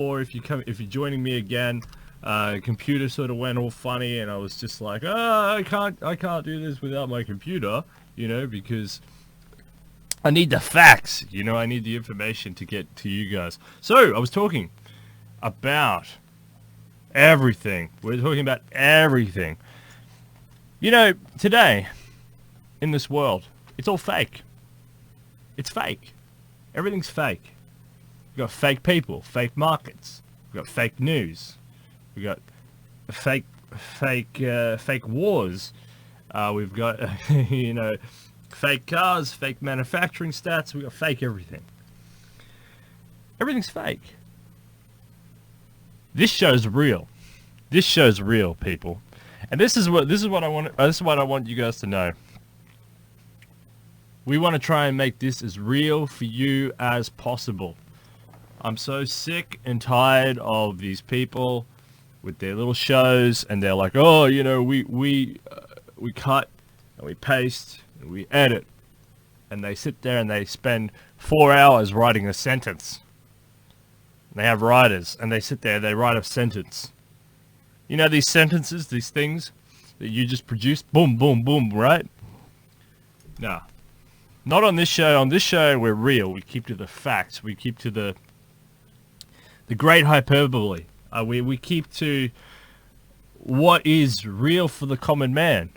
or if you're joining me again, computer sort of went all funny, and I was just like, I can't do this without my computer, because I need the facts, I need the information to get to you guys. So I was talking about everything. We're talking about everything. Today in this world, it's all fake. It's fake. Everything's fake. We've got fake people, fake markets. We've got fake news. We've got fake wars. We've got, fake cars, fake manufacturing stats. We've got fake everything. Everything's fake. This show's real. This show's real, people. And this is what I want you guys to know. We want to try and make this as real for you as possible. I'm so sick and tired of these people with their little shows, and they're like, oh, we cut and we paste and we edit, and they sit there and they spend 4 hours writing a sentence. They have writers, and they sit there, they write a sentence. These sentences, these things that you just produce, boom, boom, boom, right? No. Not on this show. On this show, we're real. We keep to the facts. We keep to the great hyperbole. We keep to what is real for the common man.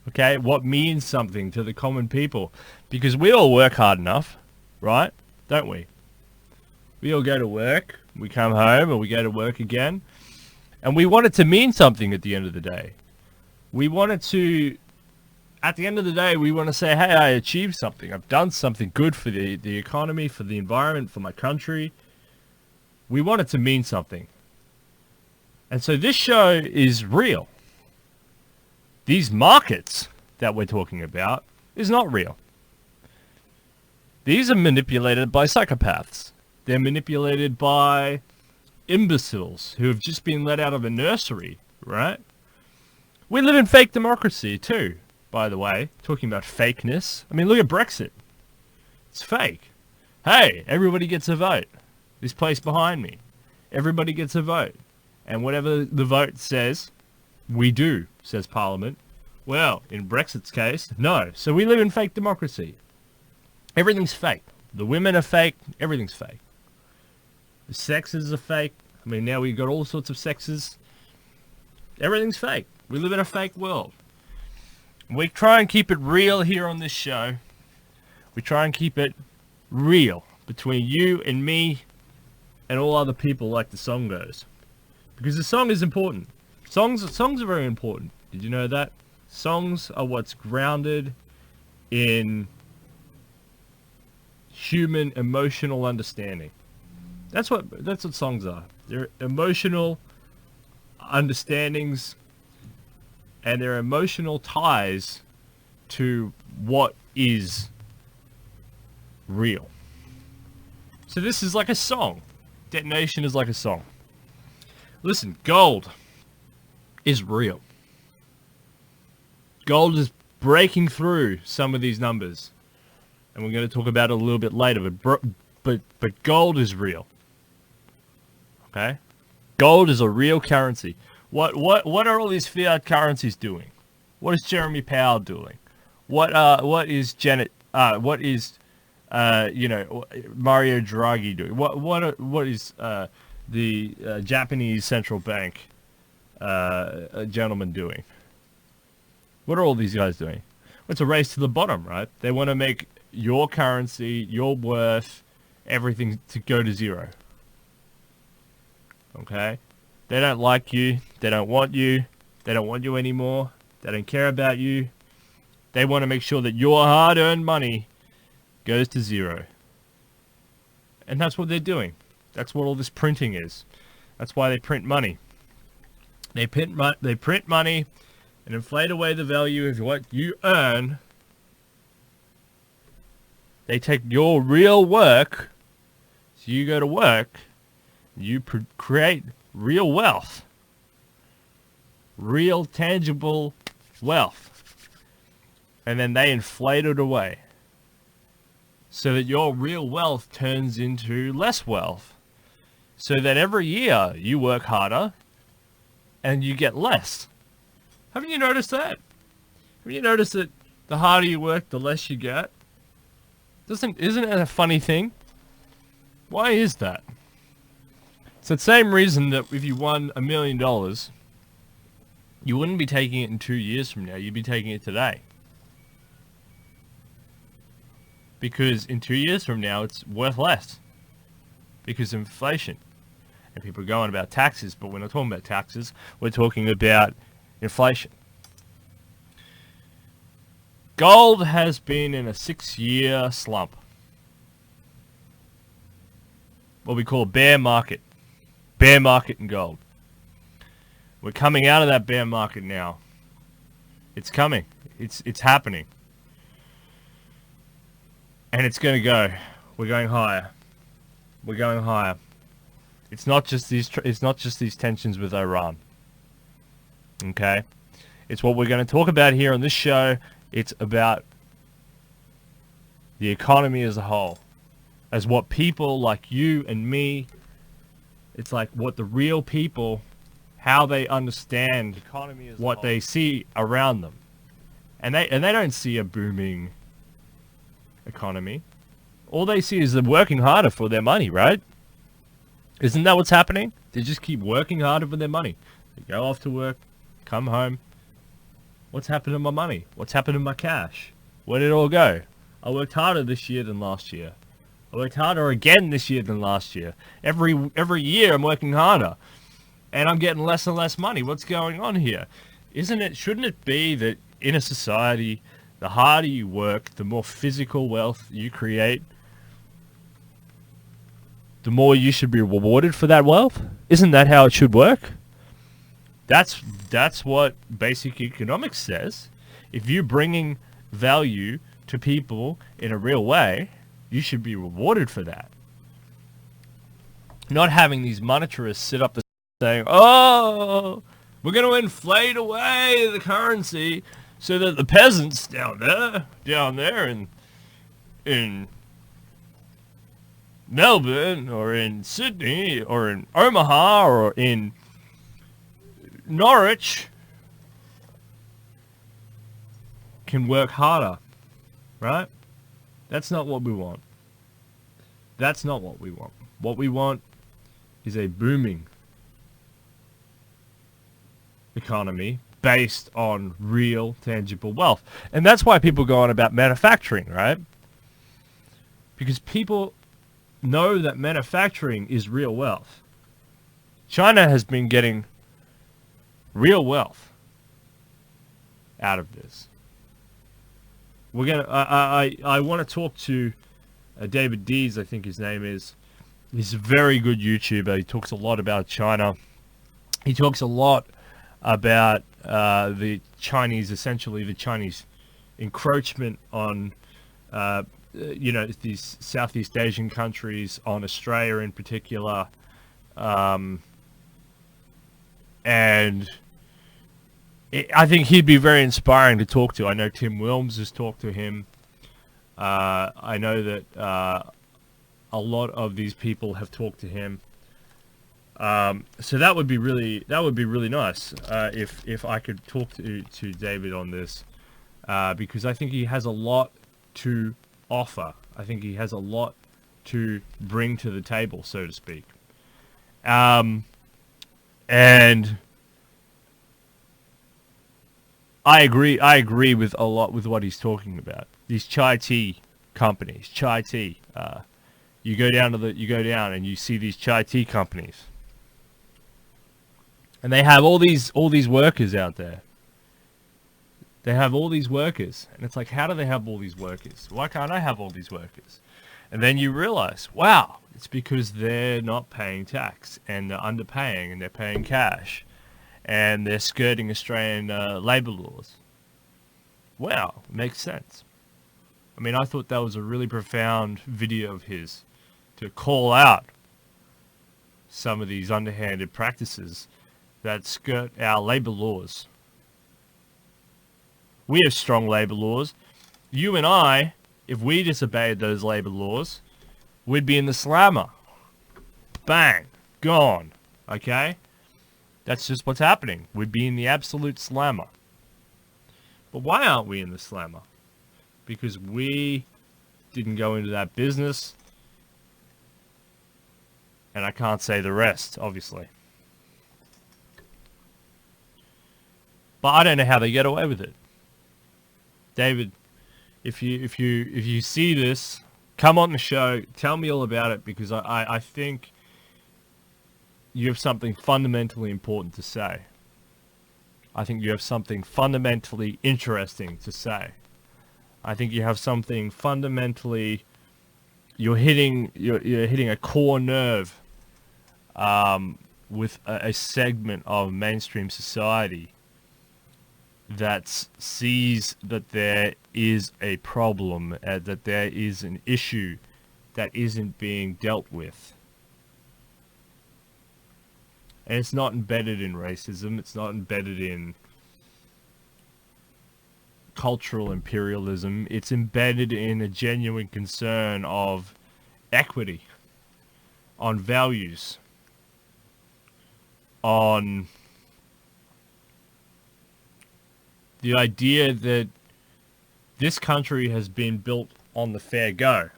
Okay? What means something to the common people. Because we all work hard enough, right? Don't we? We all go to work. We come home and we go to work again. And we want it to mean something at the end of the day. At the end of the day, we want to say, hey, I achieved something. I've done something good for the economy, for the environment, for my country. We want it to mean something. And so this show is real. These markets that we're talking about is not real. These are manipulated by psychopaths. They're manipulated by imbeciles who have just been let out of a nursery, right? We live in fake democracy too, by the way. Talking about fakeness. I mean, look at Brexit. It's fake. Hey, everybody gets a vote. This place behind me. Everybody gets a vote. And whatever the vote says, we do, says Parliament. Well, in Brexit's case, no. So we live in fake democracy. Everything's fake. The women are fake. Everything's fake. The sexes are fake. I mean, now we've got all sorts of sexes. Everything's fake. We live in a fake world. We try and keep it real here on this show. We try and keep it real between you and me and all other people, like the song goes. Because the song is important. Songs are very important. Did you know that? Songs are what's grounded in human emotional understanding. That's what songs are. They're emotional understandings, and they're emotional ties to what is real. So this is like a song. Detonation is like a song. Listen, gold is real. Gold is breaking through some of these numbers, and we're going to talk about it a little bit later. But gold is real. Okay, gold is a real currency. What are all these fiat currencies doing? What is Jeremy Powell doing? What is Mario Draghi doing? What is the Japanese central bank gentleman doing? What are all these guys doing? Well, it's a race to the bottom, right? They want to make your currency, your worth, everything to go to zero. Okay? They don't like you. They don't want you. They don't want you anymore. They don't care about you. They want to make sure that your hard-earned money goes to zero. And that's what they're doing. That's what all this printing is. That's why they print money. They print money and inflate away the value of what you earn. They take your real work. So you go to work. You create real wealth. Real tangible wealth. And then they inflate it away. So that your real wealth turns into less wealth. so that every year you work harder and you get less. Haven't you noticed that? Have you noticed that the harder you work, the less you get? Isn't it a funny thing? Why is that? It's the same reason that if you won $1 million, you wouldn't be taking it in 2 years from now. You'd be taking it today. Because in 2 years from now, it's worth less. Because of inflation. And people are going about taxes, but we're not talking about taxes. We're talking about inflation. Gold has been in a 6-year slump. What we call a bear market. Bear market in gold. We're coming out of that bear market now. It's coming. It's happening. And it's going to go. We're going higher. We're going higher. It's not just these tensions with Iran. Okay? It's what we're going to talk about here on this show. It's about the economy as a whole. As what people like you and me, it's like what the real people, how they understand economy as what they see around them. And they don't see a booming economy. All they see is them working harder for their money, right? Isn't that what's happening? They just keep working harder for their money. They go off to work, come home. What's happened to my money? What's happened to my cash? Where did it all go? I worked harder this year than last year. I worked harder again this year than last year. Every year I'm working harder. And I'm getting less and less money. What's going on here? Shouldn't it be that in a society, the harder you work, the more physical wealth you create, the more you should be rewarded for that wealth? Isn't that how it should work? That's what basic economics says. If you're bringing value to people in a real way, you should be rewarded for that. Not having these monetarists sit up there saying, oh, we're going to inflate away the currency so that the peasants down there in Melbourne or in Sydney or in Omaha or in Norwich can work harder, right? That's not what we want. That's not what we want. What we want is a booming economy based on real, tangible wealth. And that's why people go on about manufacturing, right? Because people know that manufacturing is real wealth. China has been getting real wealth out of this. We're gonna. I want to talk to David Dees, I think his name is. He's a very good YouTuber. He talks a lot about China. He talks a lot about the Chinese, essentially the Chinese encroachment on, these Southeast Asian countries, on Australia in particular, and I think he'd be very inspiring to talk to. I know Tim Wilms has talked to him. I know that a lot of these people have talked to him. So that would be really nice if I could talk to David on this, because I think he has a lot to offer. I think he has a lot to bring to the table, so to speak. And I agree with a lot with what he's talking about. These chai tea companies, chai tea. You go down and you see these chai tea companies, and they have all these workers out there. They have all these workers, and it's like, how do they have all these workers? Why can't I have all these workers? And then you realize, wow, it's because they're not paying tax, and they're underpaying, and they're paying cash, and they're skirting Australian labour laws. Wow, makes sense. I mean, I thought that was a really profound video of his, to call out some of these underhanded practices that skirt our labour laws. We have strong labour laws. You and I, if we disobeyed those labour laws, we'd be in the slammer. Bang. gone. Okay? That's just what's happening. We'd be in the absolute slammer. But why aren't we in the slammer? Because we didn't go into that business. And I can't say the rest, obviously. But I don't know how they get away with it. David, if you see this, come on the show, tell me all about it, because I think you have something fundamentally important to say. I think you have something fundamentally interesting to say. I think you have something fundamentally, you're hitting a core nerve with a segment of mainstream society that sees that there is a problem, that there is an issue that isn't being dealt with. And it's not embedded in racism, it's not embedded in cultural imperialism, it's embedded in a genuine concern of equity, on values, on the idea that this country has been built on the fair go.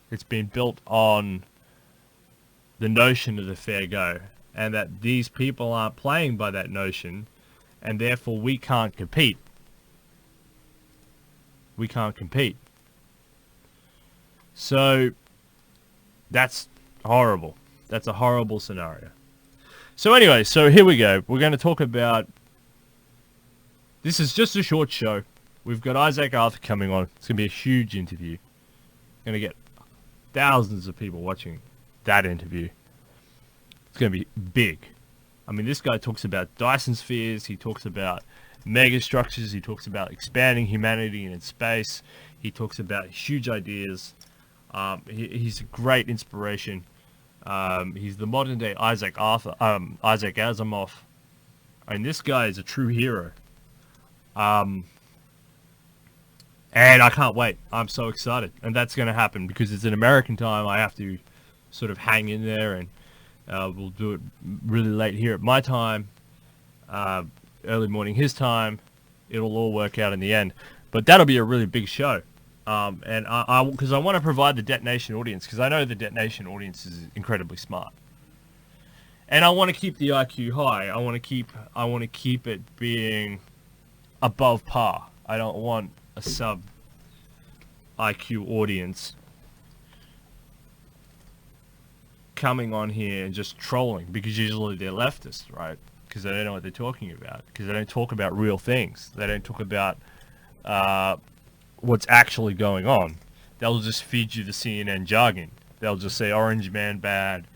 It's been built on the notion of the fair go, and that these people aren't playing by that notion, and therefore we can't compete. We can't compete. So that's horrible. That's a horrible scenario. So anyway, so here we go. We're going to talk about... This is just a short show. We've got Isaac Arthur coming on. It's going to be a huge interview. Going to get thousands of people watching that interview. It's going to be big. I mean, this guy talks about Dyson spheres. He talks about megastructures. He talks about expanding humanity in space. He talks about huge ideas. He's a great inspiration. He's the modern day Isaac Asimov. I mean, this guy is a true hero. And I can't wait. I'm so excited. And that's going to happen because it's an American time. I have to sort of hang in there, and we'll do it really late here at my time, early morning his time. It'll all work out in the end. But that'll be a really big show. And because I want to provide the Detonation audience, because I know the Detonation audience is incredibly smart. And I want to keep the IQ high. I want to keep it being above par. I don't want a sub IQ audience coming on here and just trolling, because usually they're leftists, right? Because they don't know what they're talking about, because they don't talk about real things. They don't talk about what's actually going on. They'll just feed you the CNN jargon. They'll just say orange man bad.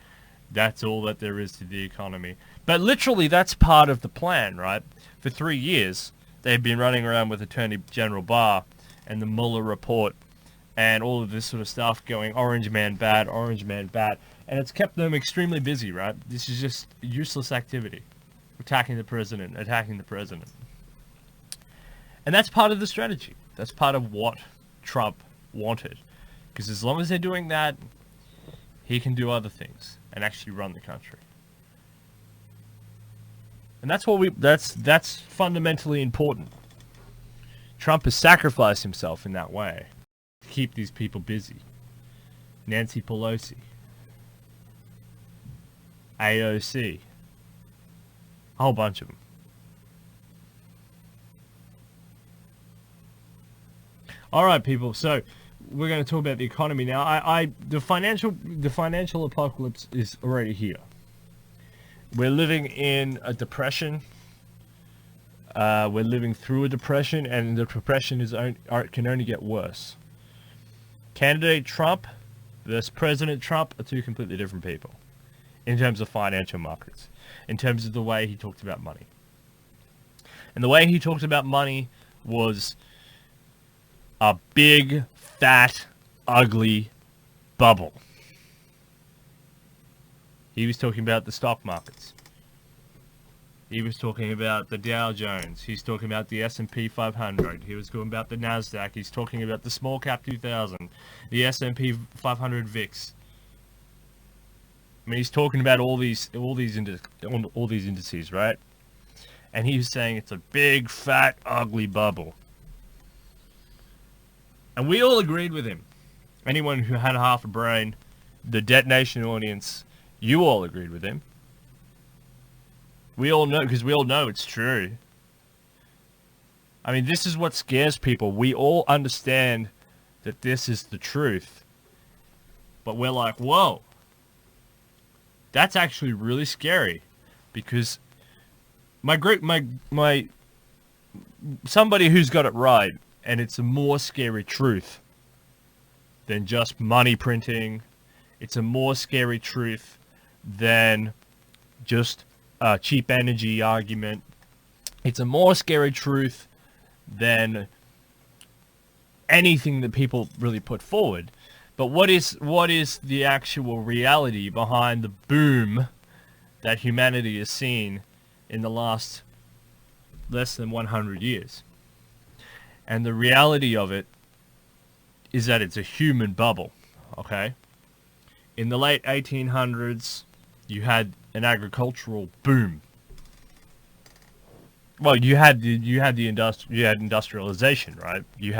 That's all that there is to the economy. But literally that's part of the plan, right? For 3 years they've been running around with Attorney General Barr and the Mueller report and all of this sort of stuff, going orange man bad, and it's kept them extremely busy, right? This is just useless activity. Attacking the president. And that's part of the strategy. That's part of what Trump wanted. Because as long as they're doing that, he can do other things and actually run the country. And that's fundamentally important. Trump has sacrificed himself in that way to keep these people busy. Nancy Pelosi, AOC, a whole bunch of them. All right, people. So we're going to talk about the economy now. The financial apocalypse is already here. We're living in a depression. We're living through a depression, and the depression can only get worse. Candidate Trump versus President Trump are two completely different people in terms of financial markets, in terms of the way he talked about money. And the way he talked about money was a big, fat, ugly bubble. He was talking about the stock markets. He was talking about the Dow Jones. He's talking about the S&P 500. He was talking about the NASDAQ. He's talking about the small cap 2000, the S&P 500 VIX. I mean, he's talking about all these indices, right? And he was saying it's a big, fat, ugly bubble. And we all agreed with him. Anyone who had half a brain, the detonation audience, you all agreed with him. We all know, because we all know it's true. I mean, this is what scares people. We all understand that this is the truth. But we're like, whoa. That's actually really scary. Because somebody who's got it right, and it's a more scary truth than just money printing. It's a more scary truth than just a cheap energy argument. It's a more scary truth than anything that people really put forward. But what is the actual reality behind the boom that humanity has seen in the last less than 100 years? And the reality of it is that it's a human bubble, okay? In the late 1800s, you had an agricultural boom. Well, you had industrialization, right? You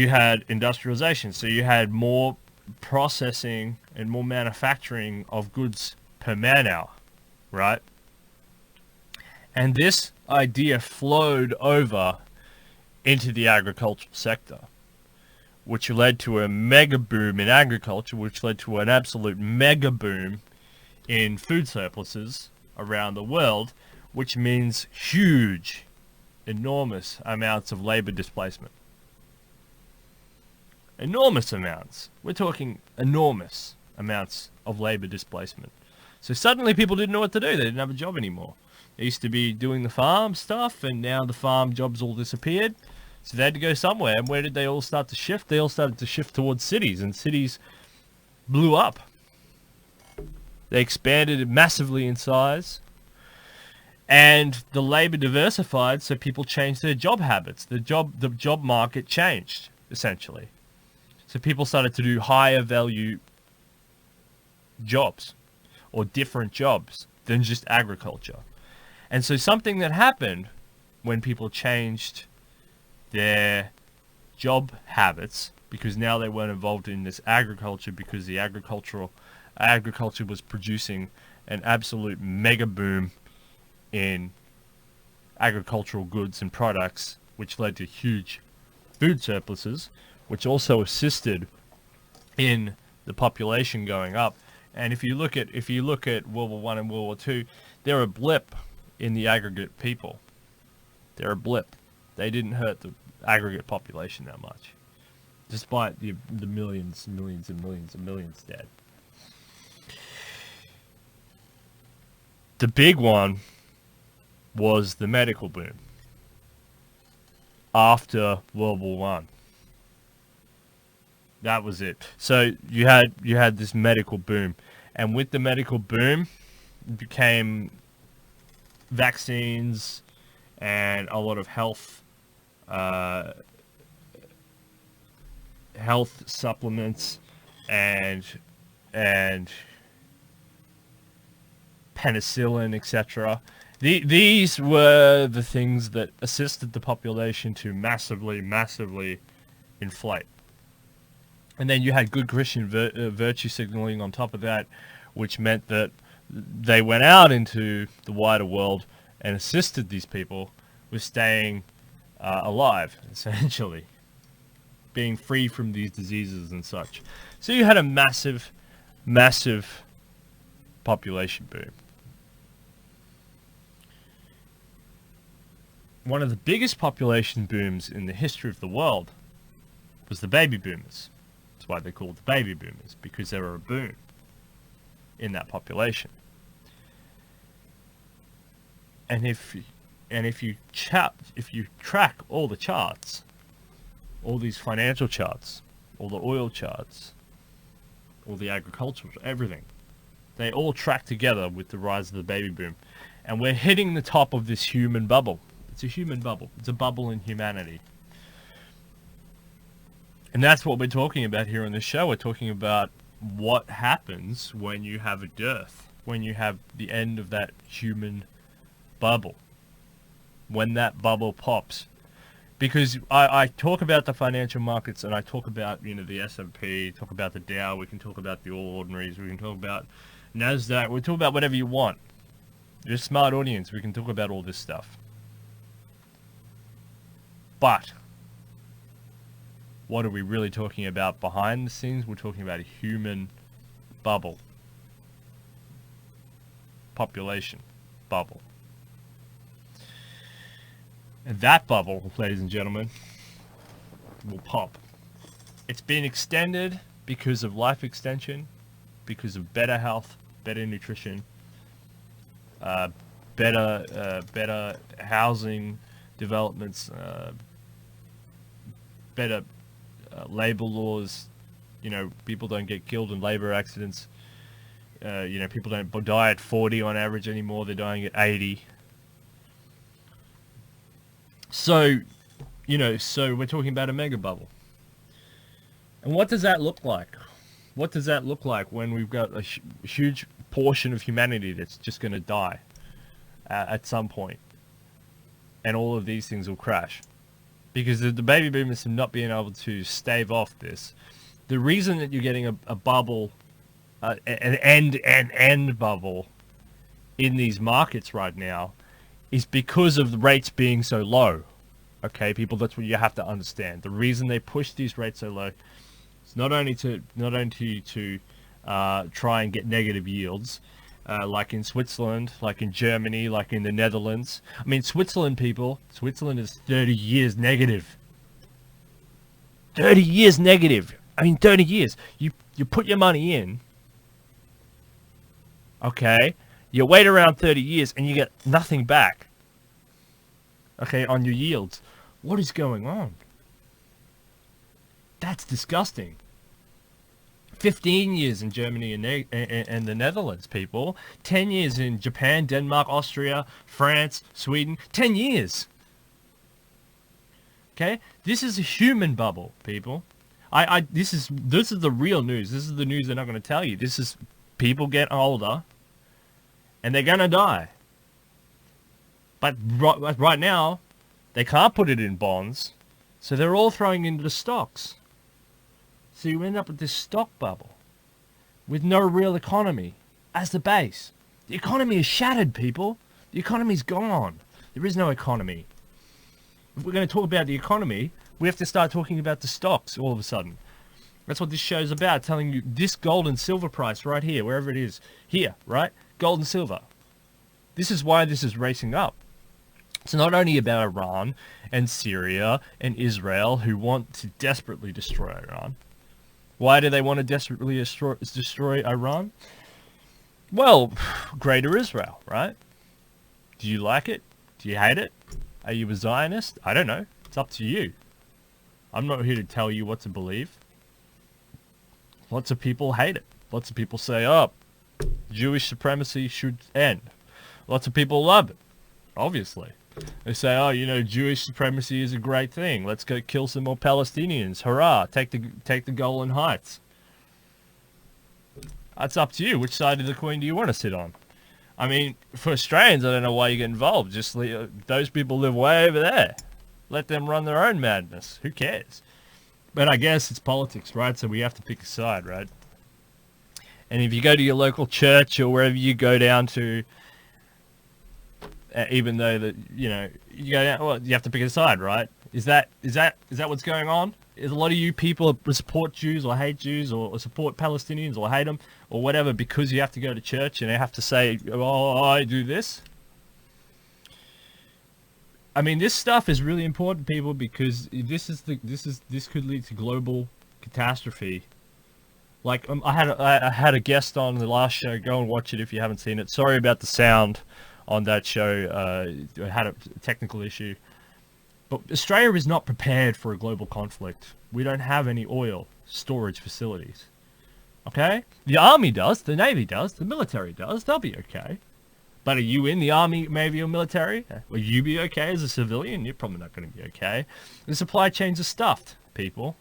had industrialization, so you had more processing and more manufacturing of goods per man hour, right? And this idea flowed over into the agricultural sector, which led to a mega boom in agriculture, which led to an absolute mega boom in food surpluses around the world, which means huge, enormous amounts of labor displacement. Enormous amounts. We're talking enormous amounts of labor displacement. So suddenly people didn't know what to do. They didn't have a job anymore. They used to be doing the farm stuff, and now the farm jobs all disappeared. So they had to go somewhere. And where did they all start to shift? They all started to shift towards cities, and cities blew up. They expanded massively in size, and the labor diversified, so people changed their job habits. The job market changed, essentially. So people started to do higher value jobs, or different jobs than just agriculture. And so something that happened when people changed their job habits, because now they weren't involved in this agriculture, because the agriculture was producing an absolute mega boom in agricultural goods and products, which led to huge food surpluses, which also assisted in the population going up. And if you look at World War I and World War II, they're a blip in the aggregate people. They're a blip. They didn't hurt the aggregate population that much, despite the millions and millions and millions and millions dead. The big one was the medical boom after World War I. That was it. So you had this medical boom, and with the medical boom became vaccines and a lot of health supplements and penicillin, etc. These were the things that assisted the population to massively inflate. And then you had good Christian virtue signaling on top of that, which meant that they went out into the wider world and assisted these people with staying alive, essentially, being free from these diseases and such. So you had a massive population boom. One of the biggest population booms in the history of the world was the baby boomers. That's why they're called the baby boomers, because they were a boom in that population. And if you track all the charts, all these financial charts, all the oil charts, all the agricultural, everything, they all track together with the rise of the baby boom. And we're hitting the top of this human bubble. It's a human bubble. It's a bubble in humanity. And that's what we're talking about here on this show. We're talking about what happens when you have a dearth, when you have the end of that human bubble, when that bubble pops. Because I talk about the financial markets, and I talk about, the S&P, talk about the Dow, we can talk about the All Ordinaries, we can talk about NASDAQ, we talk about whatever you want. You're a smart audience, we can talk about all this stuff. But what are we really talking about behind the scenes? We're talking about a human bubble. Population bubble. And that bubble, ladies and gentlemen, will pop. It's been extended because of life extension, because of better health, better nutrition, better housing developments, better labor laws. People don't get killed in labor accidents. People don't die at 40 on average anymore. They're dying at 80. So we're talking about a mega bubble. And what does that look like? What does that look like when we've got a huge portion of humanity that's just going to die at some point? And all of these things will crash. Because the baby boomers have not been able to stave off this. The reason that you're getting a bubble, an end bubble in these markets right now, is because of the rates being so low. Okay, people, that's what you have to understand. The reason they push these rates so low is not only to try and get negative yields, like in Switzerland, like in Germany, like in the Netherlands. I mean, Switzerland is 30 years negative. 30 years negative. I mean, 30 years. You put your money in, okay, you wait around 30 years and you get nothing back, okay, on your yields. What is going on? That's disgusting. 15 years in Germany and the Netherlands, people. 10 years in Japan, Denmark, Austria, France, Sweden. 10 years. Okay? This is a human bubble, people. This is the real news. This is the news they're not going to tell you. This is people get older and they're going to die. But right now, they can't put it in bonds, so they're all throwing into the stocks. So you end up with this stock bubble with no real economy as the base. The economy is shattered, people. The economy's gone. There is no economy. If we're going to talk about the economy, we have to start talking about the stocks all of a sudden. That's what this show's about, telling you this gold and silver price right here, wherever it is. Here, right? Gold and silver. This is why this is racing up. It's not only about Iran and Syria and Israel, who want to desperately destroy Iran. Why do they want to desperately destroy Iran? Well, Greater Israel, right? Do you like it? Do you hate it? Are you a Zionist? I don't know. It's up to you. I'm not here to tell you what to believe. Lots of people hate it. Lots of people say, oh, Jewish supremacy should end. Lots of people love it, obviously. They say, oh, Jewish supremacy is a great thing. Let's go kill some more Palestinians. Hurrah, take the Golan Heights. That's up to you. Which side of the coin do you want to sit on? I mean, for Australians, I don't know why you get involved. Just those people live way over there. Let them run their own madness. Who cares? But I guess it's politics, right? So we have to pick a side, right? And if you go to your local church or wherever you go down to, even though that you go down, well, you have to pick a side, right? Is that what's going on? Is a lot of you people support Jews or hate Jews or support Palestinians or hate them or whatever because you have to go to church and they have to say, oh, I do this? I mean, this stuff is really important, people, because this could lead to global catastrophe. Like I had a guest on the last show. Go and watch it if you haven't seen it. Sorry about the sound on that show. I had a technical issue. But Australia is not prepared for a global conflict. We don't have any oil storage facilities. Okay? The army does, the navy does, the military does. They'll be okay. But are you in the army, navy, or military? Will you be okay as a civilian? You're probably not going to be okay. The supply chains are stuffed, people.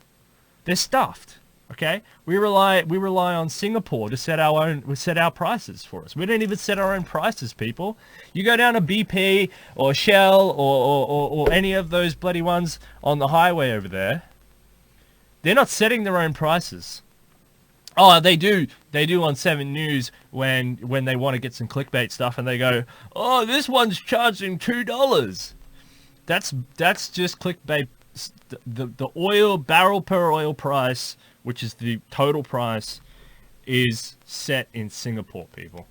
They're stuffed. Okay, we rely on Singapore to set our prices for us. We don't even set our own prices, people. You go down to BP or Shell or any of those bloody ones on the highway over there. They're not setting their own prices. Oh, they do on 7 News when they want to get some clickbait stuff, and they go, "Oh, this one's charging $2." That's just clickbait. The oil barrel per oil price, which is the total price, is set in Singapore, people.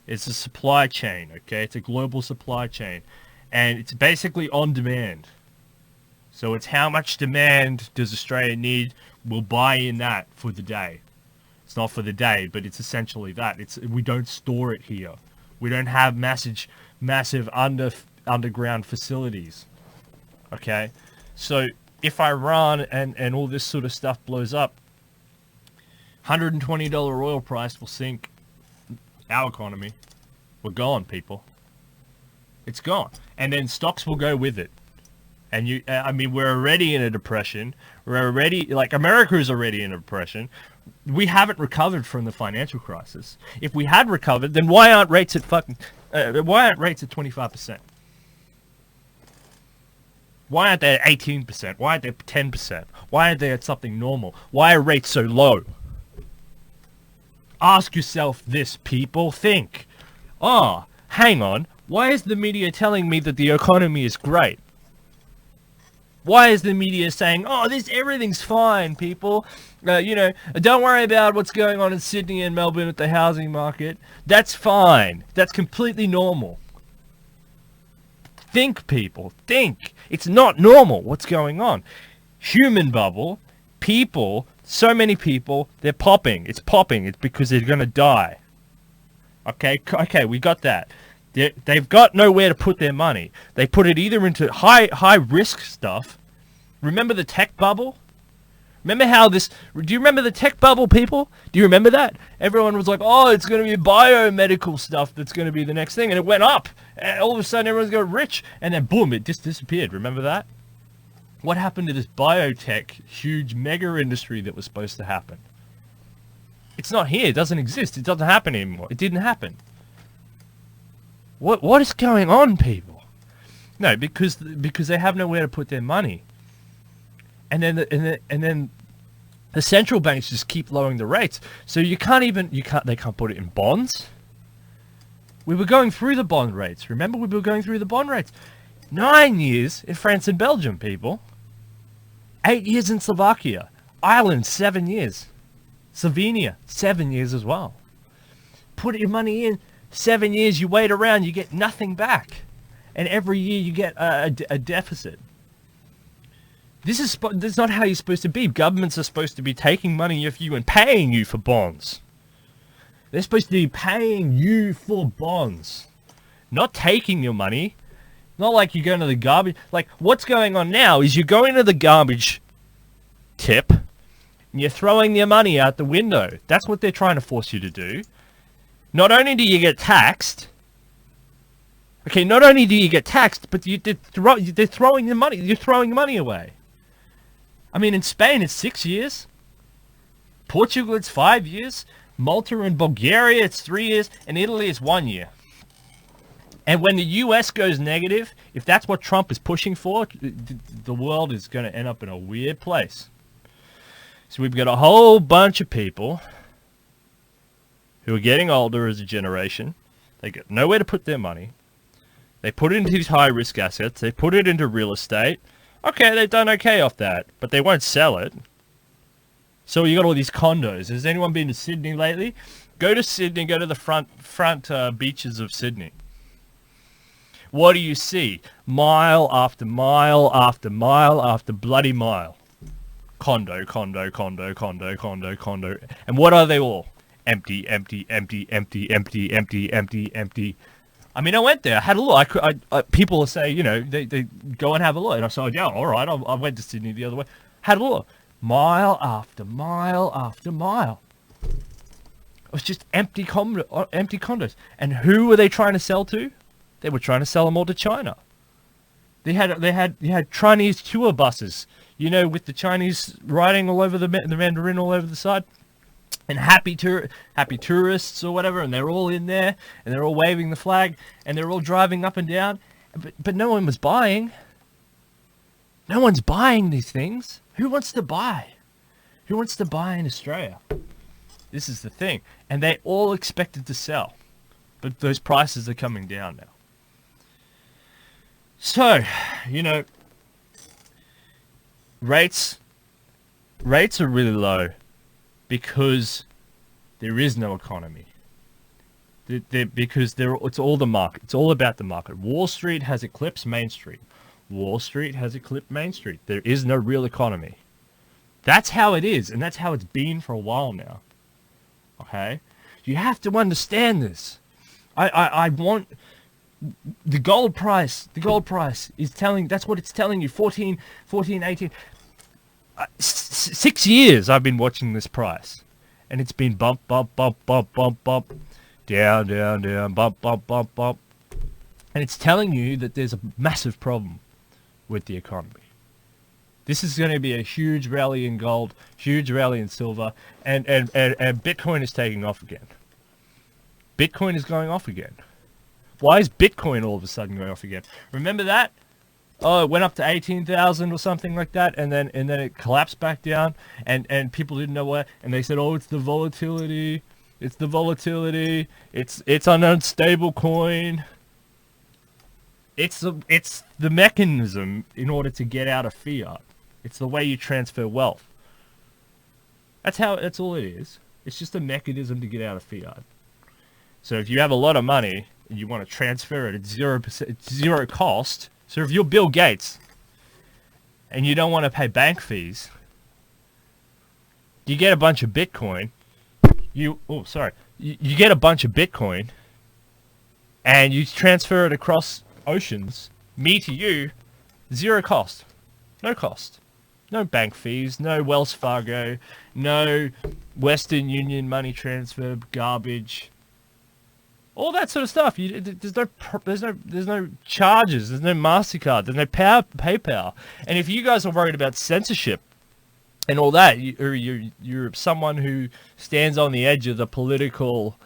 It's a supply chain, okay? It's a global supply chain, and it's basically on demand. So it's how much demand does Australia need? We'll buy in that for the day. It's not for the day, but it's essentially that. We don't store it here. We don't have massive underground facilities. Okay? So if Iran and all this sort of stuff blows up, $120 oil price will sink our economy. We're gone, people. It's gone. And then stocks will go with it. And we're already in a depression. We're already, America is already in a depression. We haven't recovered from the financial crisis. If we had recovered, then why aren't rates at 25%? Why aren't they at 18%? Why aren't they at 10%? Why aren't they at something normal? Why are rates so low? Ask yourself this, people. Think. Oh, hang on. Why is the media telling me that the economy is great? Why is the media saying, "Oh, everything's fine, people. Don't worry about what's going on in Sydney and Melbourne at the housing market. That's fine. That's completely normal." Think, people. Think. It's not normal what's going on. Human bubble. People. So many people. They're popping. It's popping. It's because they're going to die. Okay, we got that. They've got nowhere to put their money. They put it either into high risk stuff. Remember the tech bubble? Do you remember the tech bubble, people? Do you remember that? Everyone was like, "Oh, it's going to be biomedical stuff that's going to be the next thing." And it went up. And all of a sudden, everyone's got rich. And then, boom, it just disappeared. Remember that? What happened to this biotech, huge mega industry that was supposed to happen? It's not here. It doesn't exist. It doesn't happen anymore. It didn't happen. What is going on, people? No, because they have nowhere to put their money. And then the central banks just keep lowering the rates. So they can't put it in bonds. We were going through the bond rates. Remember, we were going through the bond rates. 9 years in France and Belgium, people. 8 years in Slovakia. Ireland, 7 years. Slovenia, 7 years as well. Put your money in. 7 years, you wait around, you get nothing back. And every year you get a deficit. This is not how you're supposed to be. Governments are supposed to be taking money off you and paying you for bonds. They're supposed to be paying you for bonds. Not taking your money. Not like you're going to the garbage. Like, what's going on now is you're going to the garbage tip and you're throwing your money out the window. That's what they're trying to force you to do. Not only do you get taxed, but they're throwing the money. You're throwing money away. I mean, in Spain, it's 6 years. Portugal, it's 5 years. Malta and Bulgaria, it's 3 years. And Italy, it's 1 year. And when the US goes negative, if that's what Trump is pushing for, the world is going to end up in a weird place. So we've got a whole bunch of people who are getting older as a generation. They get nowhere to put their money. They put it into these high-risk assets. They put it into real estate. Okay, they've done okay off that, but they won't sell it. So you got all these condos. Has anyone been to Sydney lately? Go to Sydney, go to the front beaches of Sydney. What do you see? Mile after mile after mile after bloody mile. Condo, condo, condo, condo, condo, condo. And what are they all? Empty, empty, empty, empty, empty, empty, empty, empty. I mean, I went there. I had a look. People say, they go and have a look. And I said, yeah, all right. I went to Sydney the other way. Had a look. Mile after mile after mile. It was just empty condos. And who were they trying to sell to? They were trying to sell them all to China. You had Chinese tour buses You know, with the Chinese writing all over the Mandarin all over the side, and happy tourists or whatever, and they're all in there, and they're all waving the flag, and they're all driving up and down, but no one was buying. No one's buying these things. Who wants to buy? Who wants to buy in Australia? This is the thing. And they all expected to sell. But those prices are coming down now. So, you know, rates are really low because there is no economy. It's all the market. It's all about the market. Wall Street has eclipsed Main Street. Wall Street has eclipsed Main Street. There is no real economy. That's how it is, and that's how it's been for a while now. Okay? You have to understand this. I want the gold price. The gold price is telling, that's what it's telling you, 14, 18. 6 years I've been watching this price. And it's been bump, down, bump. And it's telling you that there's a massive problem with the economy. This is going to be a huge rally in gold, huge rally in silver, and Bitcoin is taking off again. Bitcoin is going off again. Why is Bitcoin all of a sudden going off again? Remember that? Oh, it went up to 18,000 or something like that, and then it collapsed back down, and people didn't know what, and they said, oh, it's the volatility, it's an unstable coin. It's the mechanism in order to get out of fiat. It's the way you transfer wealth. That's all it is. It's just a mechanism to get out of fiat. So if you have a lot of money and you want to transfer it at 0%, zero cost. So if you're Bill Gates and you don't want to pay bank fees, you get a bunch of Bitcoin. You get a bunch of Bitcoin and you transfer it across oceans, me to you, zero cost. No cost. No bank fees, no Wells Fargo, no Western Union money transfer, garbage. All that sort of stuff. There's no charges, there's no MasterCard, there's no PayPal. And if you guys are worried about censorship and all that, you're someone who stands on the edge of the political,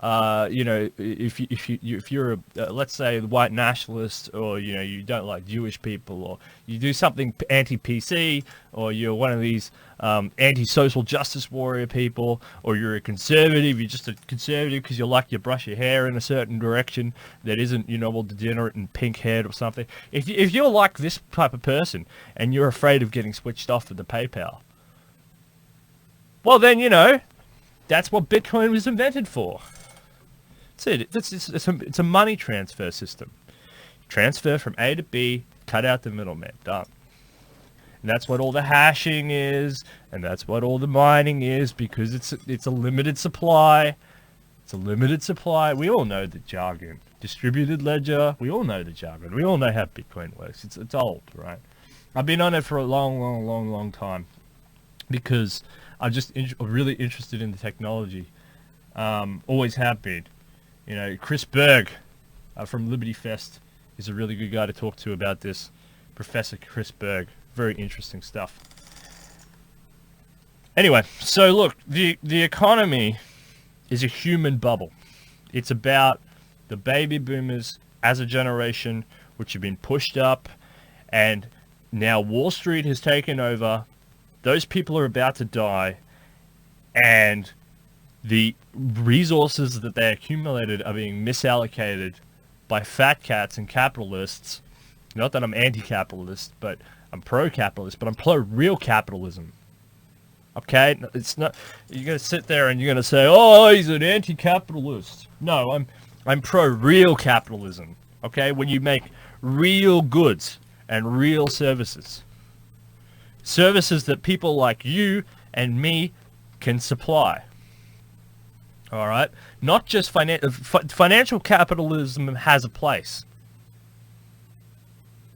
if you're let's say the white nationalist, or you don't like Jewish people, or you do something anti-PC, or you're one of these anti-social justice warrior people, or you're a conservative, you're just a conservative because you brush your hair in a certain direction that isn't, all degenerate and pink-haired or something. If you're like this type of person and you're afraid of getting switched off with the PayPal, well then, that's what Bitcoin was invented for. That's it. It's a money transfer system. Transfer from A to B, cut out the middleman. Done. And that's what all the hashing is, and that's what all the mining is, because it's a limited supply. It's a limited supply. We all know the jargon. Distributed ledger. We all know the jargon. We all know how Bitcoin works. It's old, right? I've been on it for a long time because I'm just really interested in the technology. Always have been. Chris Berg from Liberty Fest is a really good guy to talk to about this. Professor Chris Berg. Very interesting stuff. Anyway, so look, the economy is a human bubble. It's about the baby boomers as a generation, which have been pushed up, and now Wall Street has taken over. Those people are about to die, and the resources that they accumulated are being misallocated by fat cats and capitalists. Not that I'm anti-capitalist, but I'm pro-capitalist, but I'm pro-real capitalism. Okay? It's not, you're going to sit there and you're going to say, oh, he's an anti-capitalist. No, I'm pro-real capitalism. Okay? When you make real goods and real services. Services that people like you and me can supply. All right? Not just financial capitalism has a place.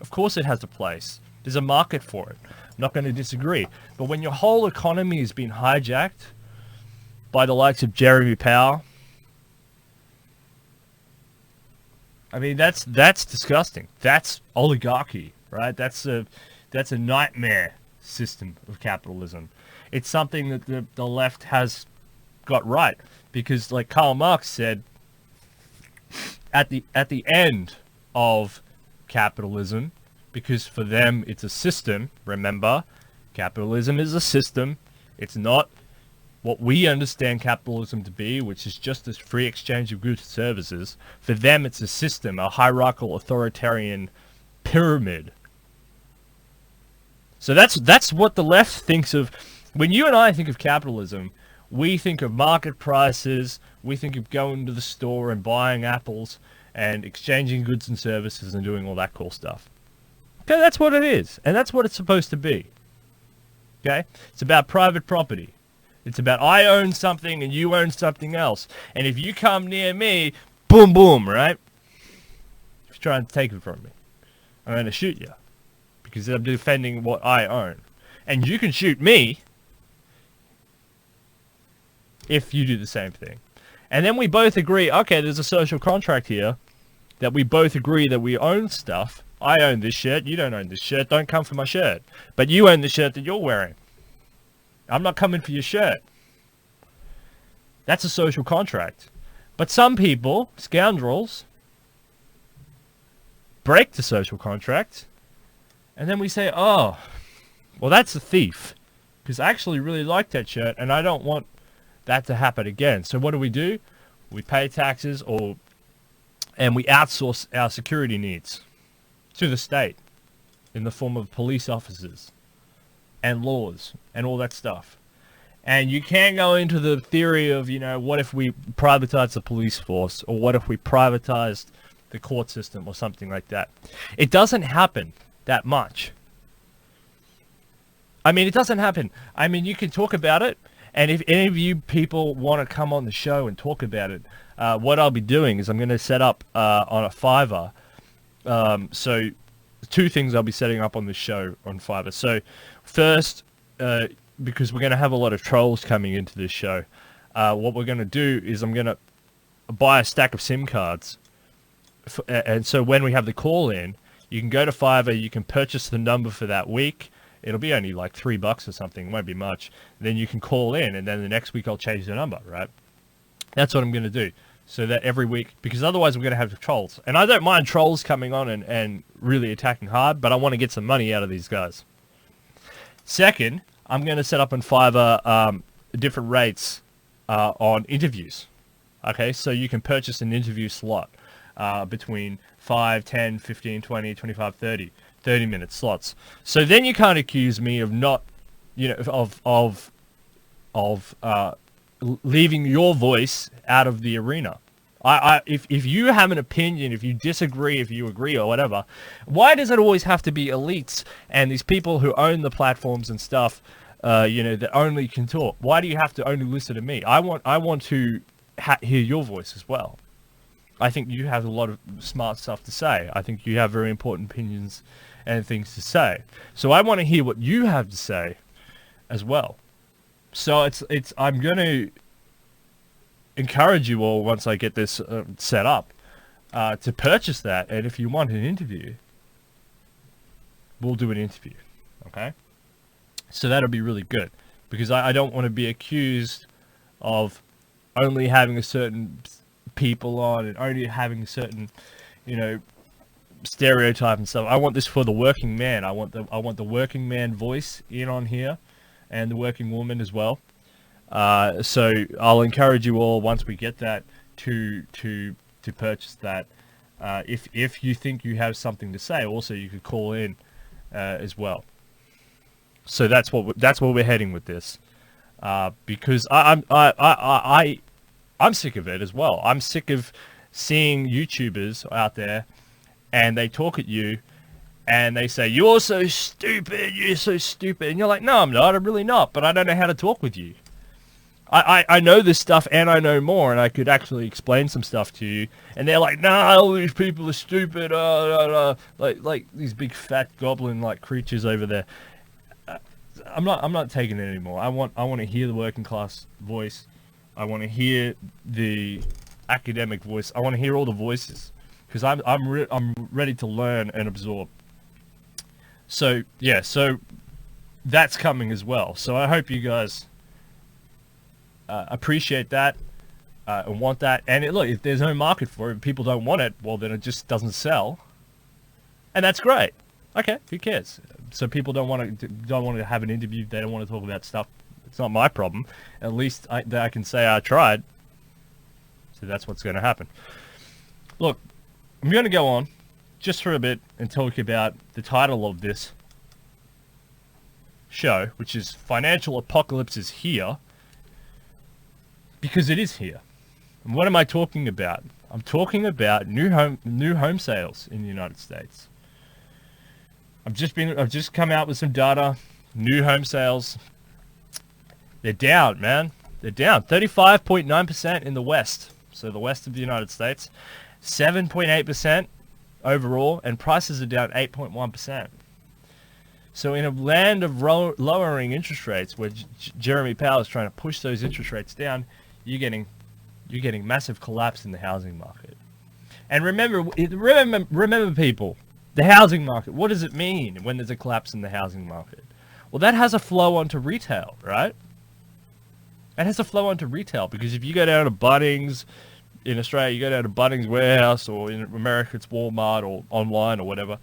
Of course it has a place. There's a market for it. I'm not going to disagree. But when your whole economy has been hijacked by the likes of Jeremy Powell, I mean, that's disgusting. That's oligarchy, right? That's a nightmare system of capitalism. It's something that the left has got right, because like Karl Marx said, at the end of capitalism, because for them it's a system. Remember, capitalism is a system. It's not what we understand capitalism to be, which is just this free exchange of goods and services. For them, it's a system, a hierarchical authoritarian pyramid. So that's what the left thinks of. When you and I think of capitalism, we think of market prices, we think of going to the store and buying apples and exchanging goods and services and doing all that cool stuff. Okay, that's what it is, and that's what it's supposed to be. Okay? It's about private property. It's about I own something and you own something else. And if you come near me, boom, boom, right? If you're trying to take it from me, I'm going to shoot you, because I'm defending what I own. And you can shoot me if you do the same thing. And then we both agree, okay, there's a social contract here, that we both agree that we own stuff. I own this shirt, you don't own this shirt, don't come for my shirt. But you own the shirt that you're wearing. I'm not coming for your shirt. That's a social contract. But some people, scoundrels, break the social contract, and then we say, oh, well, that's a thief, because I actually really like that shirt, and I don't want that to happen again. So what do? We pay taxes, and we outsource our security needs to the state in the form of police officers and laws and all that stuff. And you can't go into the theory of, what if we privatized the police force, or what if we privatized the court system or something like that. It doesn't happen that much. I mean, it doesn't happen. I mean, you can talk about it, and if any of you people want to come on the show and talk about it, what I'll be doing is I'm going to set up on a Fiverr. So two things I'll be setting up on this show on Fiverr. So first, because we're going to have a lot of trolls coming into this show, what we're going to do is I'm going to buy a stack of SIM cards. And so when we have the call in, you can go to Fiverr, you can purchase the number for that week. It'll be only like $3 or something. It won't be much. Then you can call in, and then the next week I'll change the number, right? That's what I'm going to do. So that every week, because otherwise we're going to have the trolls. And I don't mind trolls coming on and really attacking hard, but I want to get some money out of these guys. Second, I'm going to set up on Fiverr different rates on interviews. Okay, so you can purchase an interview slot between 5, 10, 15, 20, 25, 30-minute slots. So then you can't accuse me of not, of leaving your voice out of the arena. If you have an opinion, if you disagree, if you agree or whatever, why does it always have to be elites and these people who own the platforms and stuff, that only can talk? Why do you have to only listen to me? I want to hear your voice as well. I think you have a lot of smart stuff to say. I think you have very important opinions and things to say. So I want to hear what you have to say as well. So I'm going to encourage you all, once I get this set up, to purchase that. And if you want an interview, we'll do an interview. Okay? So that'll be really good, because I don't want to be accused of only having a certain people on and only having a certain, stereotype and stuff. I want this for the working man. I want the working man voice in on here, and the working woman as well. So I'll encourage you all, once we get that, to purchase that. If you think you have something to say, also you could call in as well. So that's what we're heading with this, because I'm sick of it as well. I'm sick of seeing YouTubers out there, and they talk at you, and they say, you're so stupid, and you're like, no, I'm not, I'm really not, but I don't know how to talk with you. I know this stuff, and I know more, and I could actually explain some stuff to you, and they're like, nah, all these people are stupid, like these big fat goblin like creatures over there. I'm not taking it anymore. I want to hear the working class voice. I want to hear the academic voice. I want to hear all the voices, because I'm ready to learn and absorb. So yeah, so that's coming as well. So I hope you guys appreciate that and want that. And look, if there's no market for it, people don't want it, well, then it just doesn't sell, and that's great. Okay, who cares? So people don't want to have an interview. They don't want to talk about stuff. It's not my problem. At least I can say I tried. So that's what's going to happen. Look, I'm going to go on just for a bit and talk about the title of this show, which is Financial Apocalypse is Here, because it is here. And what am I talking about? I'm talking about new home sales in the United States. I've just come out with some data. New home sales, they're down, man. They're down 35.9% in the West. So the West of the United States, 7.8% overall, and prices are down 8.1%. So in a land of lowering interest rates, where Jeremy Powell is trying to push those interest rates down, you're getting massive collapse in the housing market. And remember people, the housing market. What does it mean when there's a collapse in the housing market? Well, that has a flow onto retail, right? That has a flow onto retail, because if you go down to Bunnings in Australia, you go down to Bunnings Warehouse, or in America it's Walmart or online or whatever,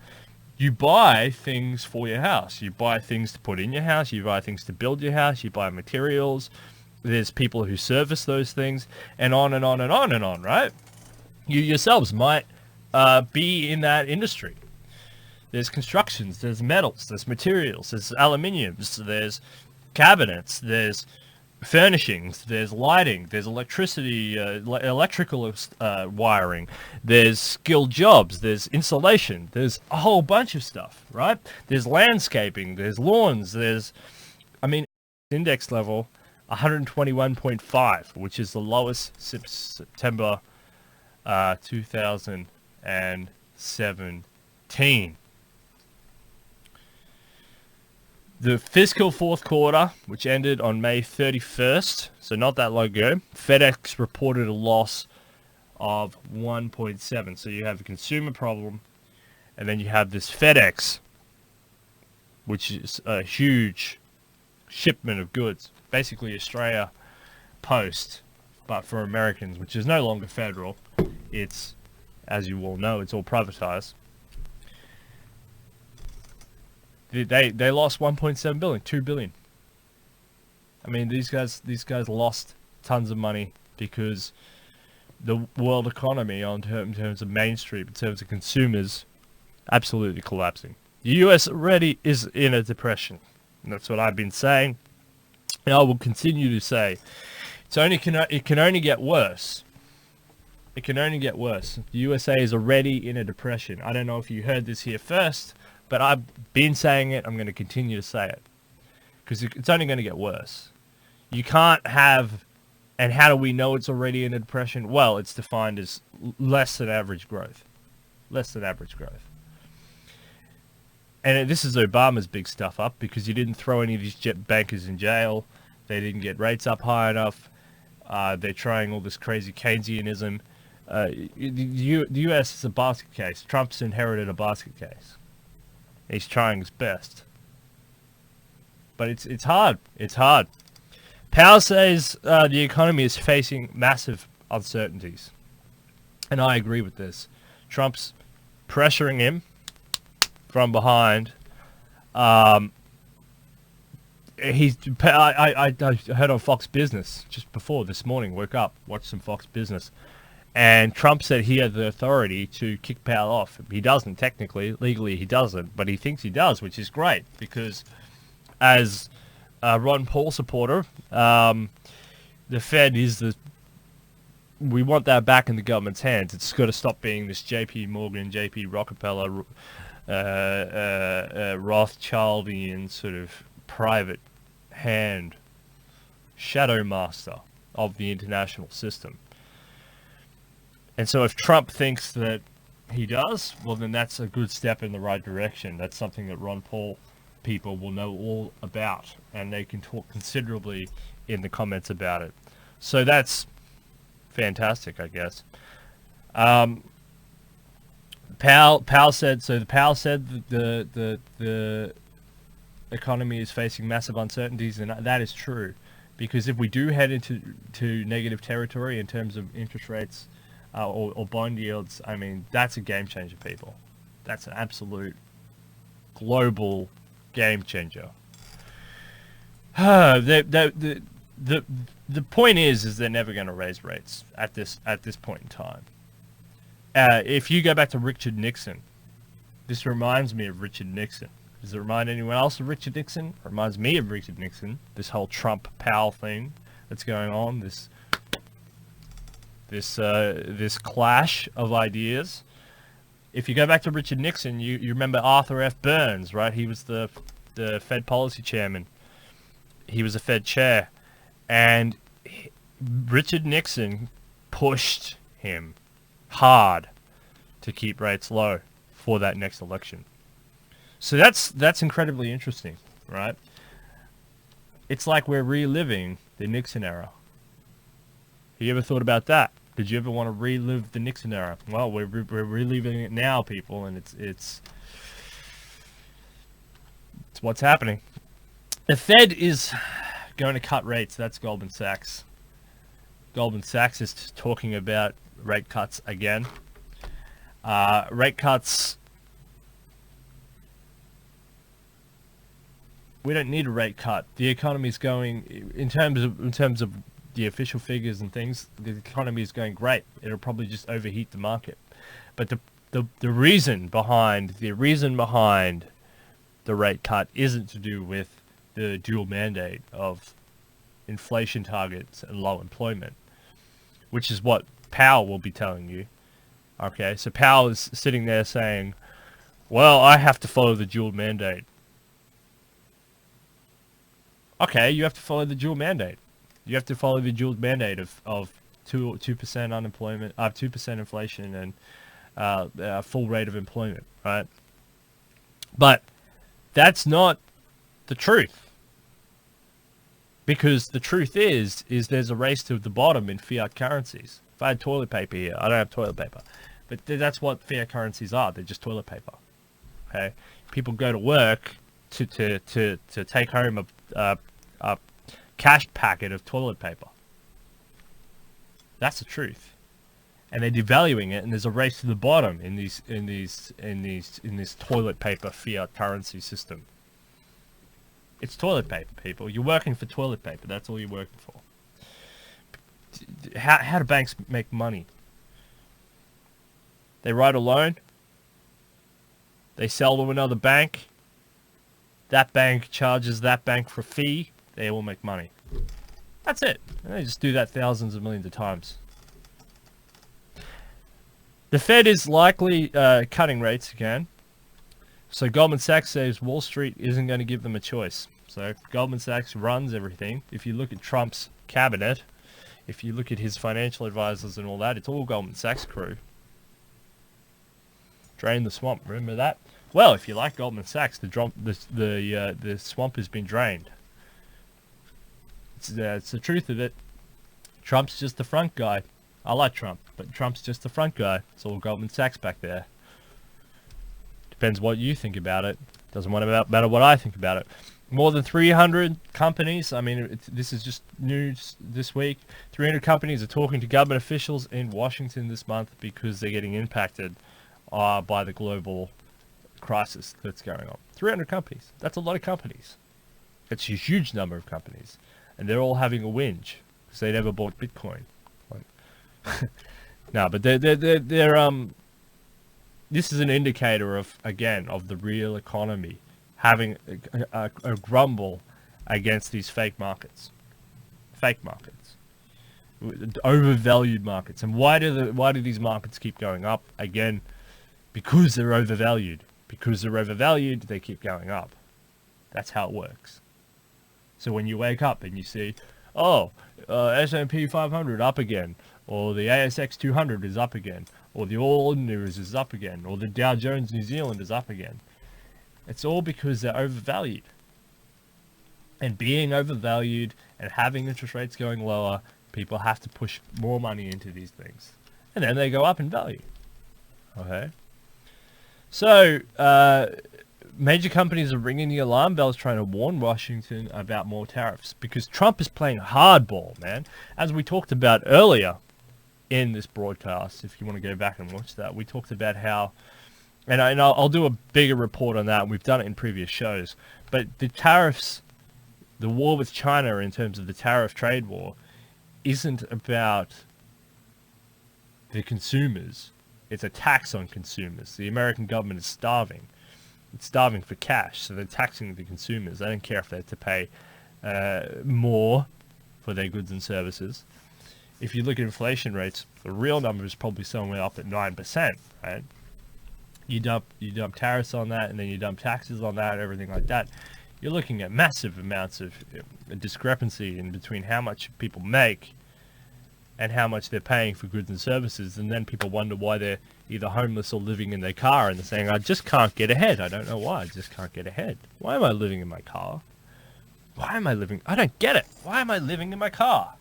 you buy things for your house. You buy things to put in your house. You buy things to build your house. You buy materials. There's people who service those things, and on and on and on and on, right? You yourselves might be in that industry. There's constructions, there's metals, there's materials, there's aluminiums, there's cabinets, there's furnishings, there's lighting, there's electricity, electrical wiring, there's skilled jobs, there's insulation, there's a whole bunch of stuff, right? There's landscaping, there's lawns, there's, index level 121.5, which is the lowest since September 2017. The fiscal fourth quarter, which ended on May 31st, so not that long ago, FedEx reported a loss of 1.7. So you have a consumer problem, and then you have this FedEx, which is a huge shipment of goods. Basically Australia Post, but for Americans, which is no longer federal. It's, as you all know, it's all privatized. They lost 1.7 billion, 2 billion. These guys lost tons of money because the world economy in terms of Main Street, in terms of consumers, absolutely collapsing. The US already is in a depression. And that's what I've been saying, and I will continue to say. It can only get worse. It can only get worse. The USA is already in a depression. I don't know if you heard this here first, but I've been saying it. I'm going to continue to say it, because it's only going to get worse. You can't have, and how do we know it's already in a depression? Well, it's defined as less than average growth. Less than average growth. And this is Obama's big stuff up, because he didn't throw any of these bankers in jail. They didn't get rates up high enough. They're trying all this crazy Keynesianism. The US is a basket case. Trump's inherited a basket case. He's trying his best. But it's hard. It's hard. Powell says the economy is facing massive uncertainties. And I agree with this. Trump's pressuring him from behind. I heard on Fox Business just before this morning, woke up, watched some Fox Business, and Trump said he had the authority to kick Powell off. He doesn't, technically. Legally, he doesn't, but he thinks he does, which is great, because as a Ron Paul supporter, the Fed is we want that back in the government's hands. It's got to stop being this J.P. Morgan, J.P. Rockefeller, Rothschildian sort of private hand shadow master of the international system. And so if Trump thinks that he does, well, then that's a good step in the right direction. That's something that Ron Paul people will know all about, and they can talk considerably in the comments about it. So that's fantastic, I guess. Powell said that the economy is facing massive uncertainties, and that is true. Because if we do head into negative territory in terms of interest rates or bond yields, I mean, that's a game changer, people. That's an absolute global game changer. The point is they're never going to raise rates at this point in time. If you go back to Richard Nixon, this reminds me of Richard Nixon. Does it remind anyone else of Richard Nixon? It reminds me of Richard Nixon. This whole Trump-Powell thing that's going on. This clash of ideas. If you go back to Richard Nixon, you remember Arthur F. Burns, right? He was the Fed policy chairman. He was a Fed chair, and Richard Nixon pushed him hard to keep rates low for that next election. So that's incredibly interesting, right? It's like we're reliving the Nixon era. You ever thought about that? Did you ever want to relive the Nixon era? Well, we're reliving it now, people, and it's what's happening. The Fed is going to cut rates. That's Goldman Sachs. Goldman Sachs is talking about rate cuts again. Rate cuts. We don't need a rate cut. The economy is going, in terms of the official figures and things, the economy is going great. It'll probably just overheat the market. But the reason behind the rate cut isn't to do with the dual mandate of inflation targets and low employment, which is what Powell will be telling you. Okay, so Powell is sitting there saying, well, I have to follow the dual mandate. Okay, you have to follow the dual mandate. You have to follow the dual mandate of 2% unemployment, 2% inflation, and a full rate of employment, right? But that's not the truth, because the truth is there's a race to the bottom in fiat currencies. If I had toilet paper here, I don't have toilet paper, but that's what fiat currencies are. They're just toilet paper. Okay, people go to work to take home a cash packet of toilet paper. That's the truth, and they're devaluing it, and there's a race to the bottom in this toilet paper fiat currency system. It's toilet paper, people. You're working for toilet paper. That's all you're working for. How do banks make money? They write a loan. They sell to another bank. That bank charges that bank for a fee. They all make money. That's it. And they just do that thousands of millions of times. The Fed is likely cutting rates again. So Goldman Sachs says Wall Street isn't going to give them a choice. So Goldman Sachs runs everything. If you look at Trump's cabinet, if you look at his financial advisors and all that, it's all Goldman Sachs crew. Drain the swamp. Remember that? Well, if you like Goldman Sachs, the swamp has been drained. It's the truth of it. Trump's just the front guy. I like Trump, but Trump's just the front guy. It's all Goldman Sachs back there. Depends what you think about it. Doesn't matter what I think about it. More than 300 companies, I mean, this is just news this week. 300 companies are talking to government officials in Washington this month because they're getting impacted by the global crisis that's going on. 300 companies. That's a lot of companies. It's a huge number of companies. And they're all having a whinge because they never bought Bitcoin. No, but they're this is an indicator of the real economy having a grumble against these fake markets, overvalued markets. And why do these markets keep going up? Again, because they're overvalued. Because they're overvalued, they keep going up. That's how it works. So when you wake up and you see, S&P 500 up again, or the ASX 200 is up again, or the All Ordinaries is up again, or the Dow Jones New Zealand is up again, it's all because they're overvalued. And being overvalued and having interest rates going lower, people have to push more money into these things. And then they go up in value. Okay? So, major companies are ringing the alarm bells trying to warn Washington about more tariffs because Trump is playing hardball, man. As we talked about earlier in this broadcast, if you want to go back and watch that, we talked about how, and I'll do a bigger report on that, and we've done it in previous shows, but the tariffs, the war with China in terms of the tariff trade war, isn't about the consumers. It's a tax on consumers. The American government is starving. It's starving for cash, so they're taxing the consumers. They don't care if they have to pay more for their goods and services. If you look at inflation rates, the real number is probably somewhere up at 9%, right? You dump tariffs on that, and then you dump taxes on that, and everything like that. You're looking at massive amounts of discrepancy in between how much people make and how much they're paying for goods and services, and then people wonder why they're either homeless or living in their car, and they're saying, I just can't get ahead. I don't know why. I just can't get ahead. Why am I living in my car? Why am I living? I don't get it. Why am I living in my car?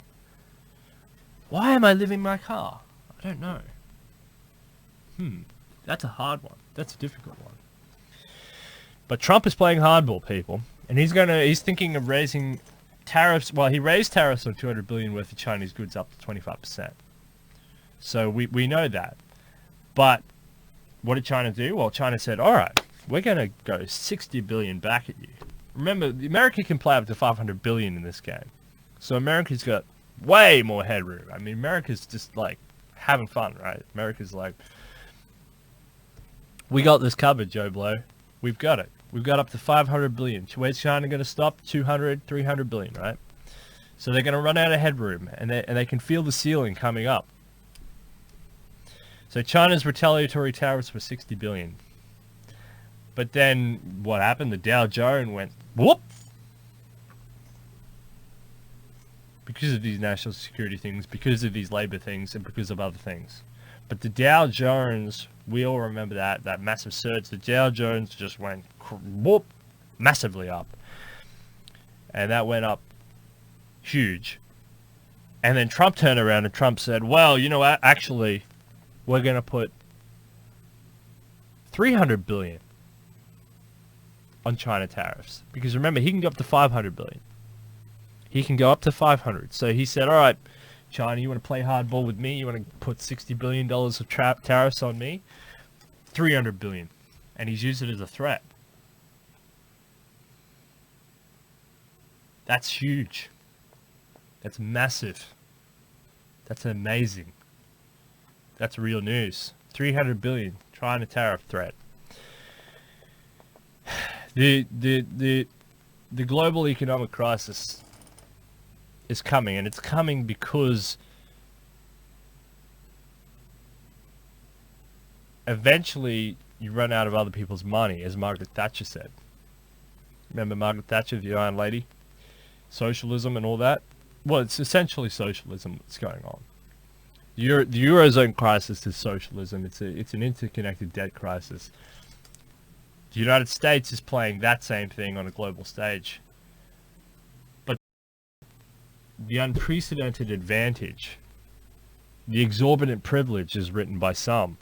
Why am I living in my car? I don't know. That's a hard one. That's a difficult one. But Trump is playing hardball, people, and he's thinking of raising tariffs. Well, he raised tariffs on $200 billion worth of Chinese goods up to 25%. So we know that. But what did China do? Well, China said, all right, we're going to go $60 billion back at you. Remember, America can play up to $500 billion in this game. So America's got way more headroom. I mean, America's just like having fun, right? America's like, we got this covered, Joe Blow. We've got it. We've got up to $500 billion. Where's China going to stop? 200, 300 billion, right? So they're going to run out of headroom, and they can feel the ceiling coming up. So China's retaliatory tariffs were 60 billion. But then what happened? The Dow Jones went whoop. Because of these national security things, because of these labor things, and because of other things. But the Dow Jones, we all remember that massive surge. The Dow Jones just went whoop, massively up. And that went up huge. And then Trump turned around and Trump said, well, you know what, actually, we're going to put 300 billion on China tariffs. Because remember, he can go up to 500 billion. He can go up to 500. So he said, all right, China, you want to play hardball with me? You want to put $60 billion of tariffs on me? 300 billion. And he's used it as a threat. That's huge. That's massive. That's amazing. That's real news. 300 billion. China tariff threat. The global economic crisis is coming, and it's coming because eventually you run out of other people's money, as Margaret Thatcher said. Remember Margaret Thatcher, the Iron Lady? Socialism and all that? Well, it's essentially socialism that's going on. The Eurozone crisis is socialism. It's an interconnected debt crisis. The United States is playing that same thing on a global stage. But the unprecedented advantage, the exorbitant privilege, as written by some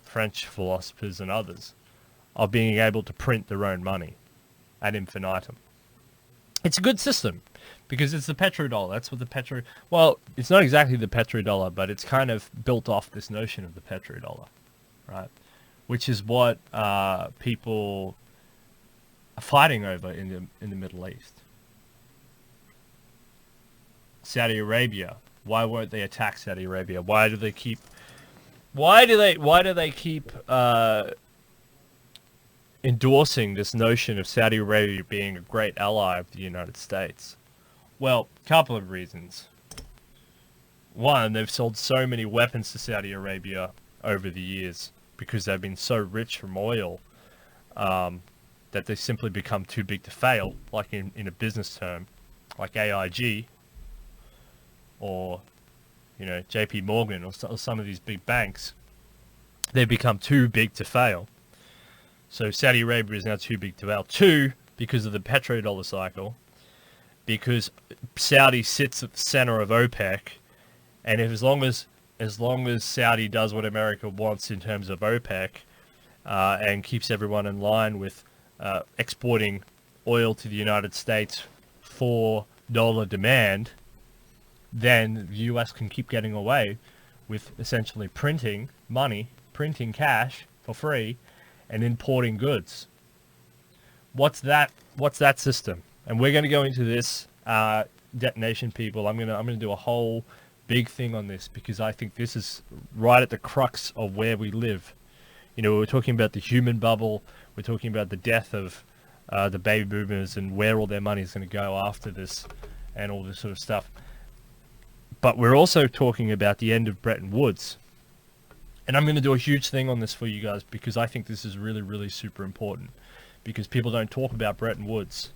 French philosophers and others, of being able to print their own money ad infinitum. It's a good system because it's the petrodollar. That's what the well, it's not exactly the petrodollar, but it's kind of built off this notion of the petrodollar, right? Which is what people are fighting over in the Middle East. Saudi Arabia. Why won't they attack Saudi Arabia? Why do they keep endorsing this notion of Saudi Arabia being a great ally of the United States? Well, a couple of reasons. One, they've sold so many weapons to Saudi Arabia over the years because they've been so rich from oil that they simply become too big to fail, like in a business term, like AIG or, you know, JP Morgan or some of these big banks. They've become too big to fail. So Saudi Arabia is now too big to fail. Two, because of the petrodollar cycle, because Saudi sits at the center of OPEC, and as long as Saudi does what America wants in terms of OPEC, and keeps everyone in line with exporting oil to the United States for dollar demand, then the US can keep getting away with essentially printing money, printing cash for free, and importing goods. What's that system? And we're going to go into this detonation, people. I'm gonna do a whole big thing on this, because I think this is right at the crux of where we live. You know, we're talking about the human bubble. We're talking about the death of the baby boomers and where all their money is going to go after this and all this sort of stuff. But we're also talking about the end of Bretton Woods. And I'm going to do a huge thing on this for you guys, because I think this is really, really super important. Because people don't talk about Bretton Woods.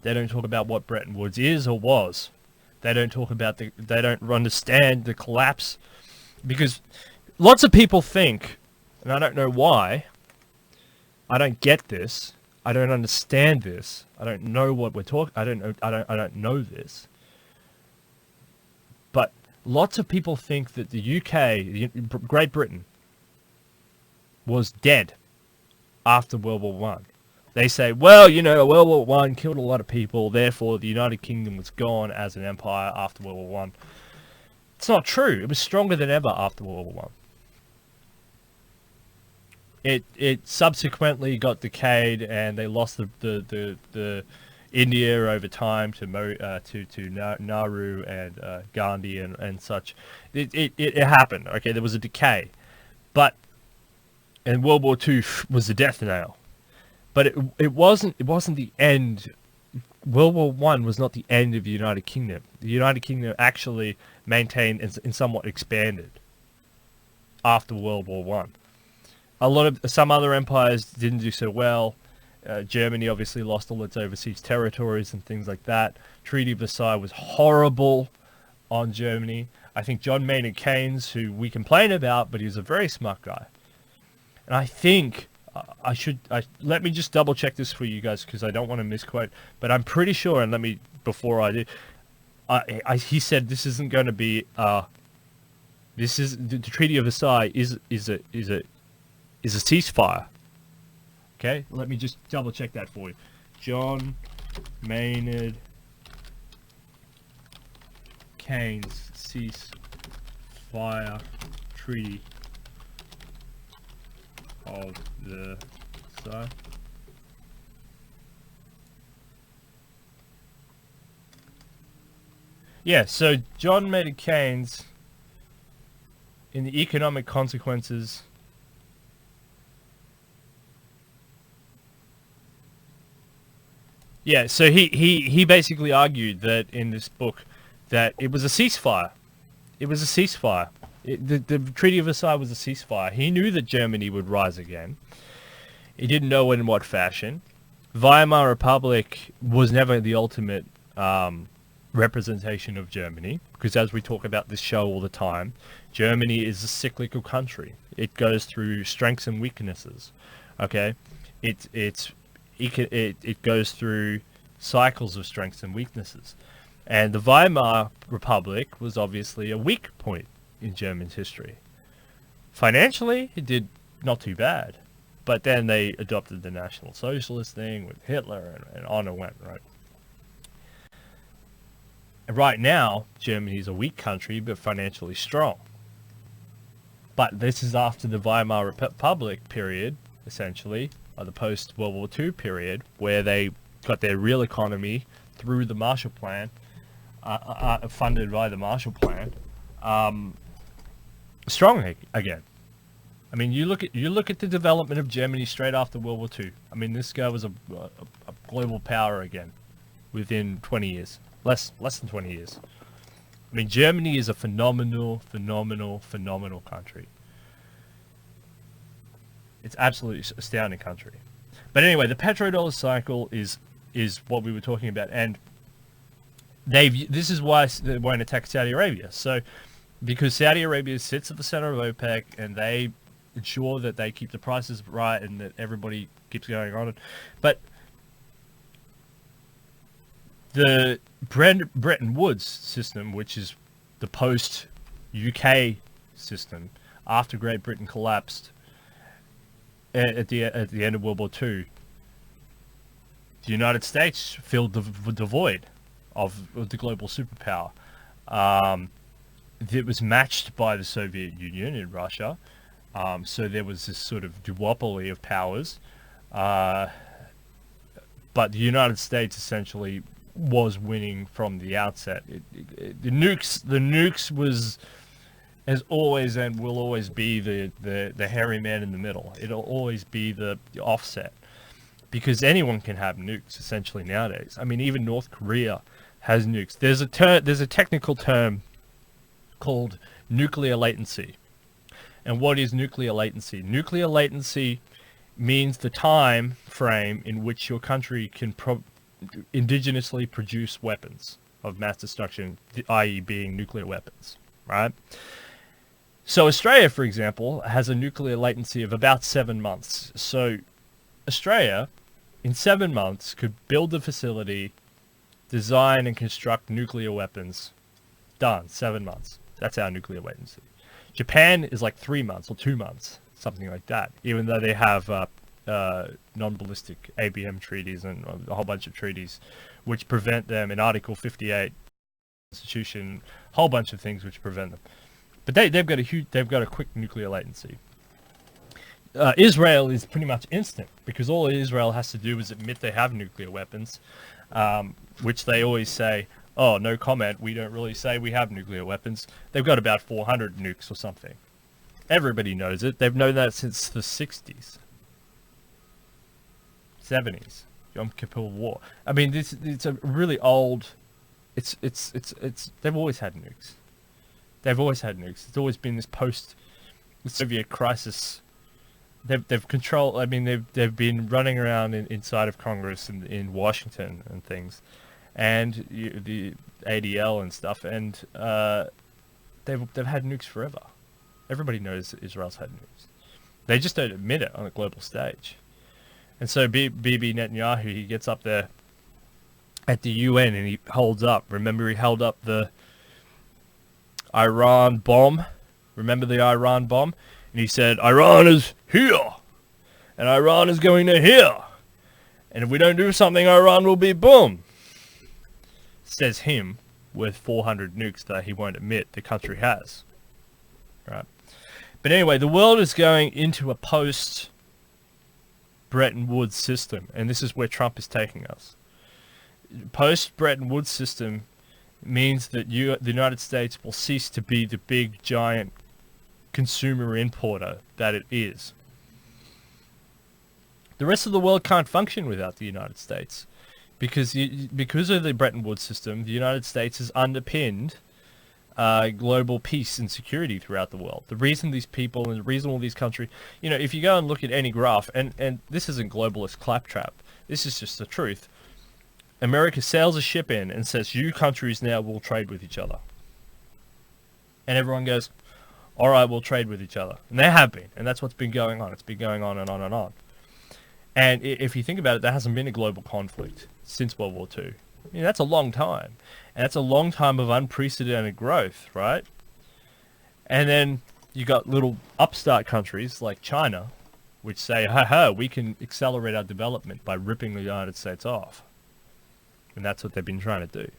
They don't talk about what Bretton Woods is or was. They don't talk about they don't understand the collapse. Because lots of people think, and I don't know why, I don't get this, I don't understand this, I don't know what we're talking, I don't know this. But lots of people think that the UK, Great Britain, was dead after World War One. They say, well, you know, World War One killed a lot of people, therefore the United Kingdom was gone as an empire after World War One. It's not true. It was stronger than ever after World War One. It subsequently got decayed, and they lost the India over time to Nehru and Gandhi and such. It happened. Okay, there was a decay, and World War II was the death knell. But it wasn't the end. World War One was not the end of the United Kingdom. The United Kingdom actually maintained and somewhat expanded after World War One. Some other empires didn't do so well. Germany obviously lost all its overseas territories and things like that. Treaty of Versailles was horrible on Germany. I think John Maynard Keynes, who we complain about, but he's a very smart guy. And I think let me just double check this for you guys, because I don't want to misquote, but I'm pretty sure, and before I do, he said this isn't going to be, this is, the Treaty of Versailles is a ceasefire. Okay, let me just double check that for you. John Maynard Keynes ceasefire treaty of the Versailles. Yeah, so John Maynard Keynes, in the economic consequences, yeah, so he basically argued that in this book that it was a ceasefire. It was a ceasefire. The Treaty of Versailles was a ceasefire. He knew that Germany would rise again. He didn't know in what fashion. Weimar Republic was never the ultimate representation of Germany, because as we talk about this show all the time, Germany is a cyclical country. It goes through strengths and weaknesses. Okay, it goes through cycles of strengths and weaknesses. And the Weimar Republic was obviously a weak point in Germany's history. Financially, it did not too bad. But then they adopted the National Socialist thing with Hitler, and on and went, right? And right now, Germany is a weak country, but financially strong. But this is after the Weimar Republic period, essentially, or the post-World War II period, where they got their real economy through the Marshall Plan, funded by the Marshall Plan, strong again. I mean, you look at the development of Germany straight after World War II. I mean, this guy was a global power again within 20 years, less than 20 years. I mean, Germany is a phenomenal country. It's absolutely astounding country. But anyway, the petrodollar cycle is what we were talking about, and this is why they won't attack Saudi Arabia. So, because Saudi Arabia sits at the center of OPEC, and they ensure that they keep the prices right and that everybody keeps going on. But the Bretton Woods system, which is the post-UK system after Great Britain collapsed at the end of World War II, The United States filled the void of the global superpower. It was matched by the Soviet Union and Russia. So there was this sort of duopoly of powers. But the United States essentially was winning from the outset. The nukes has always and will always be the hairy man in the middle. It'll always be the offset, because anyone can have nukes essentially nowadays. I mean, even North Korea has nukes. There's a technical term called nuclear latency. And what is nuclear latency? Nuclear latency means the time frame in which your country can indigenously produce weapons of mass destruction, i.e. being nuclear weapons, right? So Australia, for example, has a nuclear latency of about 7 months. So Australia, in 7 months, could build a facility, design and construct nuclear weapons. Done. 7 months. That's our nuclear latency. Japan is like 3 months or 2 months, something like that, even though they have non-ballistic ABM treaties and a whole bunch of treaties which prevent them in Article 58 Constitution, a whole bunch of things which prevent them. But they've got a quick nuclear latency. Israel is pretty much instant, because all Israel has to do is admit they have nuclear weapons, which they always say, oh, no comment, we don't really say we have nuclear weapons. They've got about 400 nukes or something. Everybody knows it. They've known that since the 60s. 70s. Yom Kippur War. I mean, it's a really old... They've always had nukes. They've always had nukes. It's always been this post-Soviet crisis. They've controlled... I mean, they've been running around inside of Congress in Washington and things. And the ADL and stuff, and they've had nukes forever. Everybody knows that Israel's had nukes. They just don't admit it on a global stage. And so Bibi Netanyahu, he gets up there at the UN and he holds up. Remember, he held up the Iran bomb. Remember the Iran bomb? And he said, Iran is here, and Iran is going to here, and if we don't do something, Iran will be boom. Says him, with 400 nukes that he won't admit the country has. Right. But anyway, the world is going into a post-Bretton Woods system, and this is where Trump is taking us. Post-Bretton Woods system means that the United States will cease to be the big, giant consumer importer that it is. The rest of the world can't function without the United States. Because of the Bretton Woods system, the United States has underpinned global peace and security throughout the world. The reason these people and the reason all these countries... You know, if you go and look at any graph, and this isn't globalist claptrap, this is just the truth. America sails a ship in and says, you countries now will trade with each other. And everyone goes, all right, we'll trade with each other. And they have been, and that's what's been going on. It's been going on and on and on. And if you think about it, there hasn't been a global conflict since World War II. I mean, that's a long time. And that's a long time of unprecedented growth, right? And then you got little upstart countries like China, which say, ha, we can accelerate our development by ripping the United States off. And that's what they've been trying to do.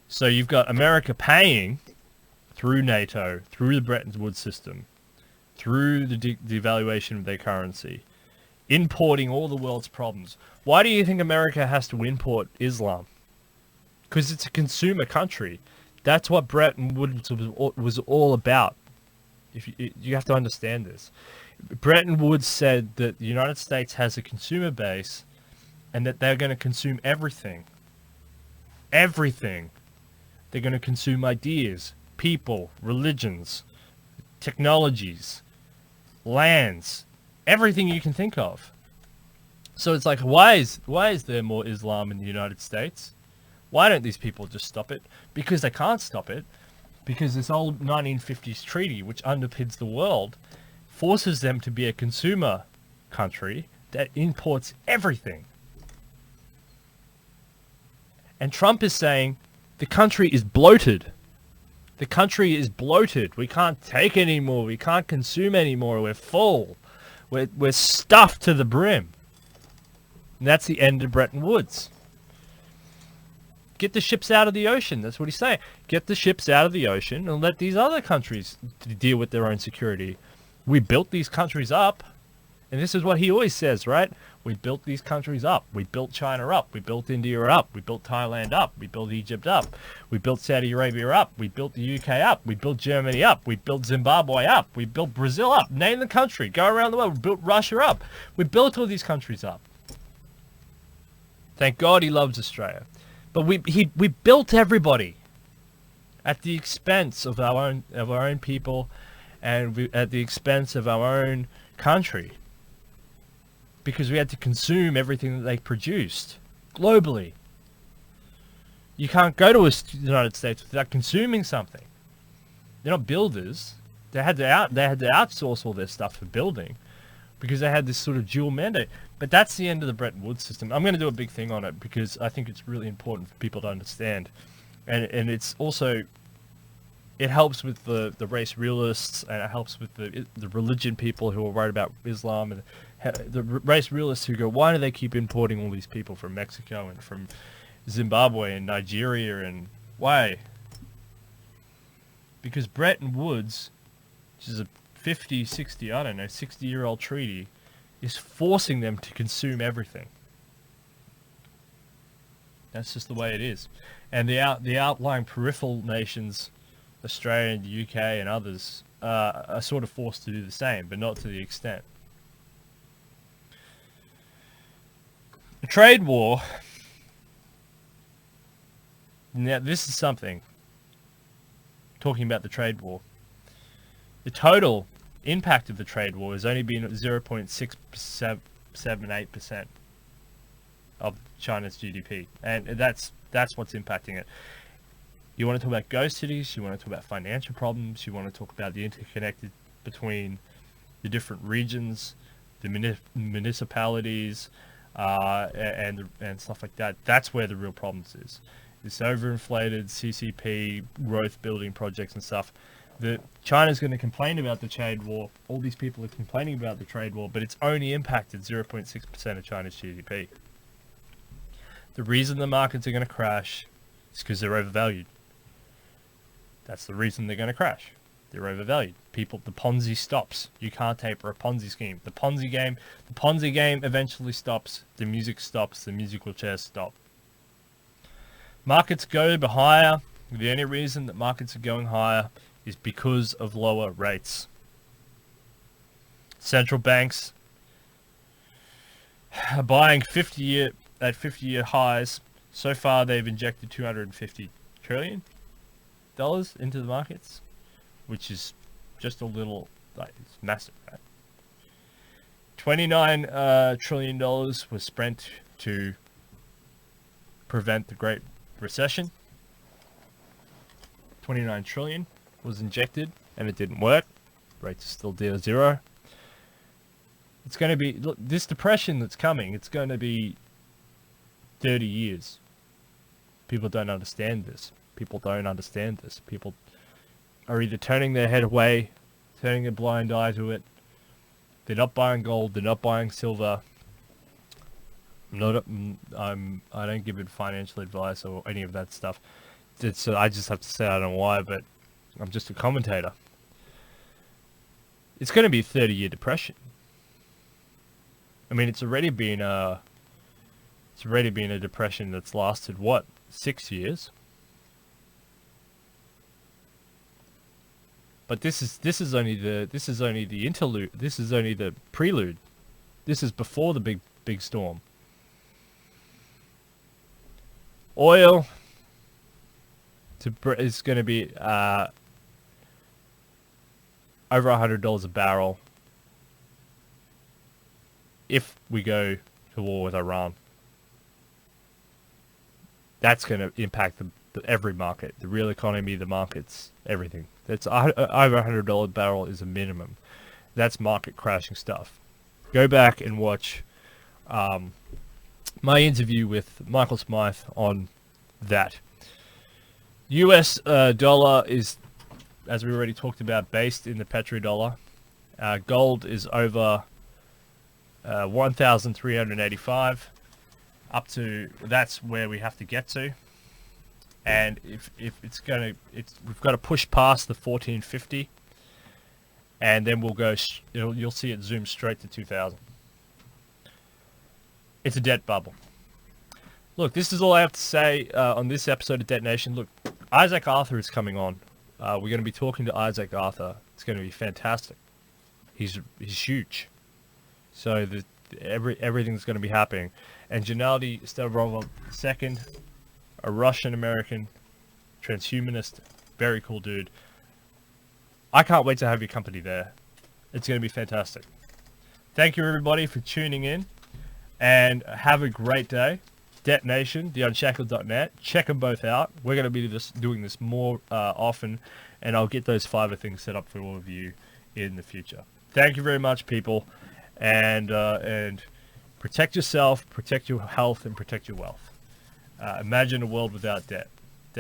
So you've got America paying through NATO, through the Bretton Woods system, through the devaluation of their currency, importing all the world's problems. Why do you think America has to import Islam? Because it's a consumer country. That's what Bretton Woods was all about. You have to understand this. Bretton Woods said that the United States has a consumer base and that they're going to consume everything. Everything. They're going to consume ideas, people, religions, technologies, lands, everything you can think of. So it's like, why is there more Islam in the United States? Why don't these people just stop it? Because they can't stop it. Because this old 1950s treaty, which underpins the world, forces them to be a consumer country that imports everything. And Trump is saying, the country is bloated. The country is bloated. We can't take anymore. We can't consume anymore. We're full. We're stuffed to the brim. And that's the end of Bretton Woods. Get the ships out of the ocean. That's what he's saying. Get the ships out of the ocean and let these other countries deal with their own security. We built these countries up. And this is what he always says, right? We built these countries up. We built China up. We built India up. We built Thailand up. We built Egypt up. We built Saudi Arabia up. We built the UK up. We built Germany up. We built Zimbabwe up. We built Brazil up. Name the country. Go around the world. We built Russia up. We built all these countries up. Thank God he loves Australia. But we built everybody at the expense of our own people, and at the expense of our own country. Because we had to consume everything that they produced globally. You can't go to the United States without consuming something. They're not builders. They had to outsource all their stuff for building, because they had this sort of dual mandate. But that's the end of the Bretton Woods system. I'm going to do a big thing on it because I think it's really important for people to understand, and it's also, it helps with the race realists, and it helps with the religion people who are worried about Islam, and the race realists who go, why do they keep importing all these people from Mexico and from Zimbabwe and Nigeria, and why? Because Bretton Woods, which is a 50, 60, I don't know, 60-year-old treaty, is forcing them to consume everything. That's just the way it is. And the outlying peripheral nations, Australia and the UK and others, are sort of forced to do the same, but not to the extent. A trade war. Now, this is something. Talking about the trade war. The total impact of the trade war has only been 0.678% of China's GDP. And that's what's impacting it. You want to talk about ghost cities, you want to talk about financial problems, you want to talk about the interconnected between the different regions, the municipalities, and stuff like that. That's where the real problems is. This overinflated CCP growth building projects and stuff. China's going to complain about the trade war. All these people are complaining about the trade war, but it's only impacted 0.6% of China's GDP. The reason the markets are going to crash is because they're overvalued. That's the reason they're going to crash. They're overvalued. The Ponzi stops. You can't taper a Ponzi scheme. The Ponzi game eventually stops. The music stops. The musical chairs stop. Markets go higher. The only reason that markets are going higher is because of lower rates. Central banks are buying 50-year highs. So far, they've injected $250 trillion into the markets, which is just a little, it's massive, right? $29 trillion was spent to prevent the Great Recession. 29 trillion was injected, and it didn't work. Rates are still near zero. It's going to be, look, this depression that's coming, it's going to be 30 years. People don't understand this. People don't understand this. People are either turning their head away, turning a blind eye to it. They're not buying gold. They're not buying silver. I don't give it financial advice or any of that stuff. I just have to say, I don't know why, but I'm just a commentator. It's going to be a 30-year depression. I mean, it's already been a depression that's lasted what, 6 years? But this is only the interlude. This is only the prelude. This is before the big storm. Oil is going to be over $100 a barrel if we go to war with Iran. That's going to impact every market, the real economy, the markets, everything. That's over $100 a barrel is a minimum. That's market crashing stuff. Go back and watch my interview with Michael Smythe on that. US dollar is, as we already talked about, based in the petrodollar. Gold is over 1,385. up to, that's where we have to get to. And if it's gonna, we've got to push past the 1450, and then we'll go. You'll see it zoom straight to 2000. It's a debt bubble. Look, this is all I have to say on this episode of Detonation. Look, Isaac Arthur is coming on. We're going to be talking to Isaac Arthur. It's going to be fantastic. He's huge. So everything's going to be happening. And Gennady Stavrovol II, a Russian-American transhumanist, very cool dude. I can't wait to have your company there. It's going to be fantastic. Thank you, everybody, for tuning in. And have a great day. Detonation, theunshackled.net. Check them both out. We're going to be doing this more often. And I'll get those Fiverr things set up for all of you in the future. Thank you very much, people. And protect yourself, protect your health, and protect your wealth. Imagine a world without debt.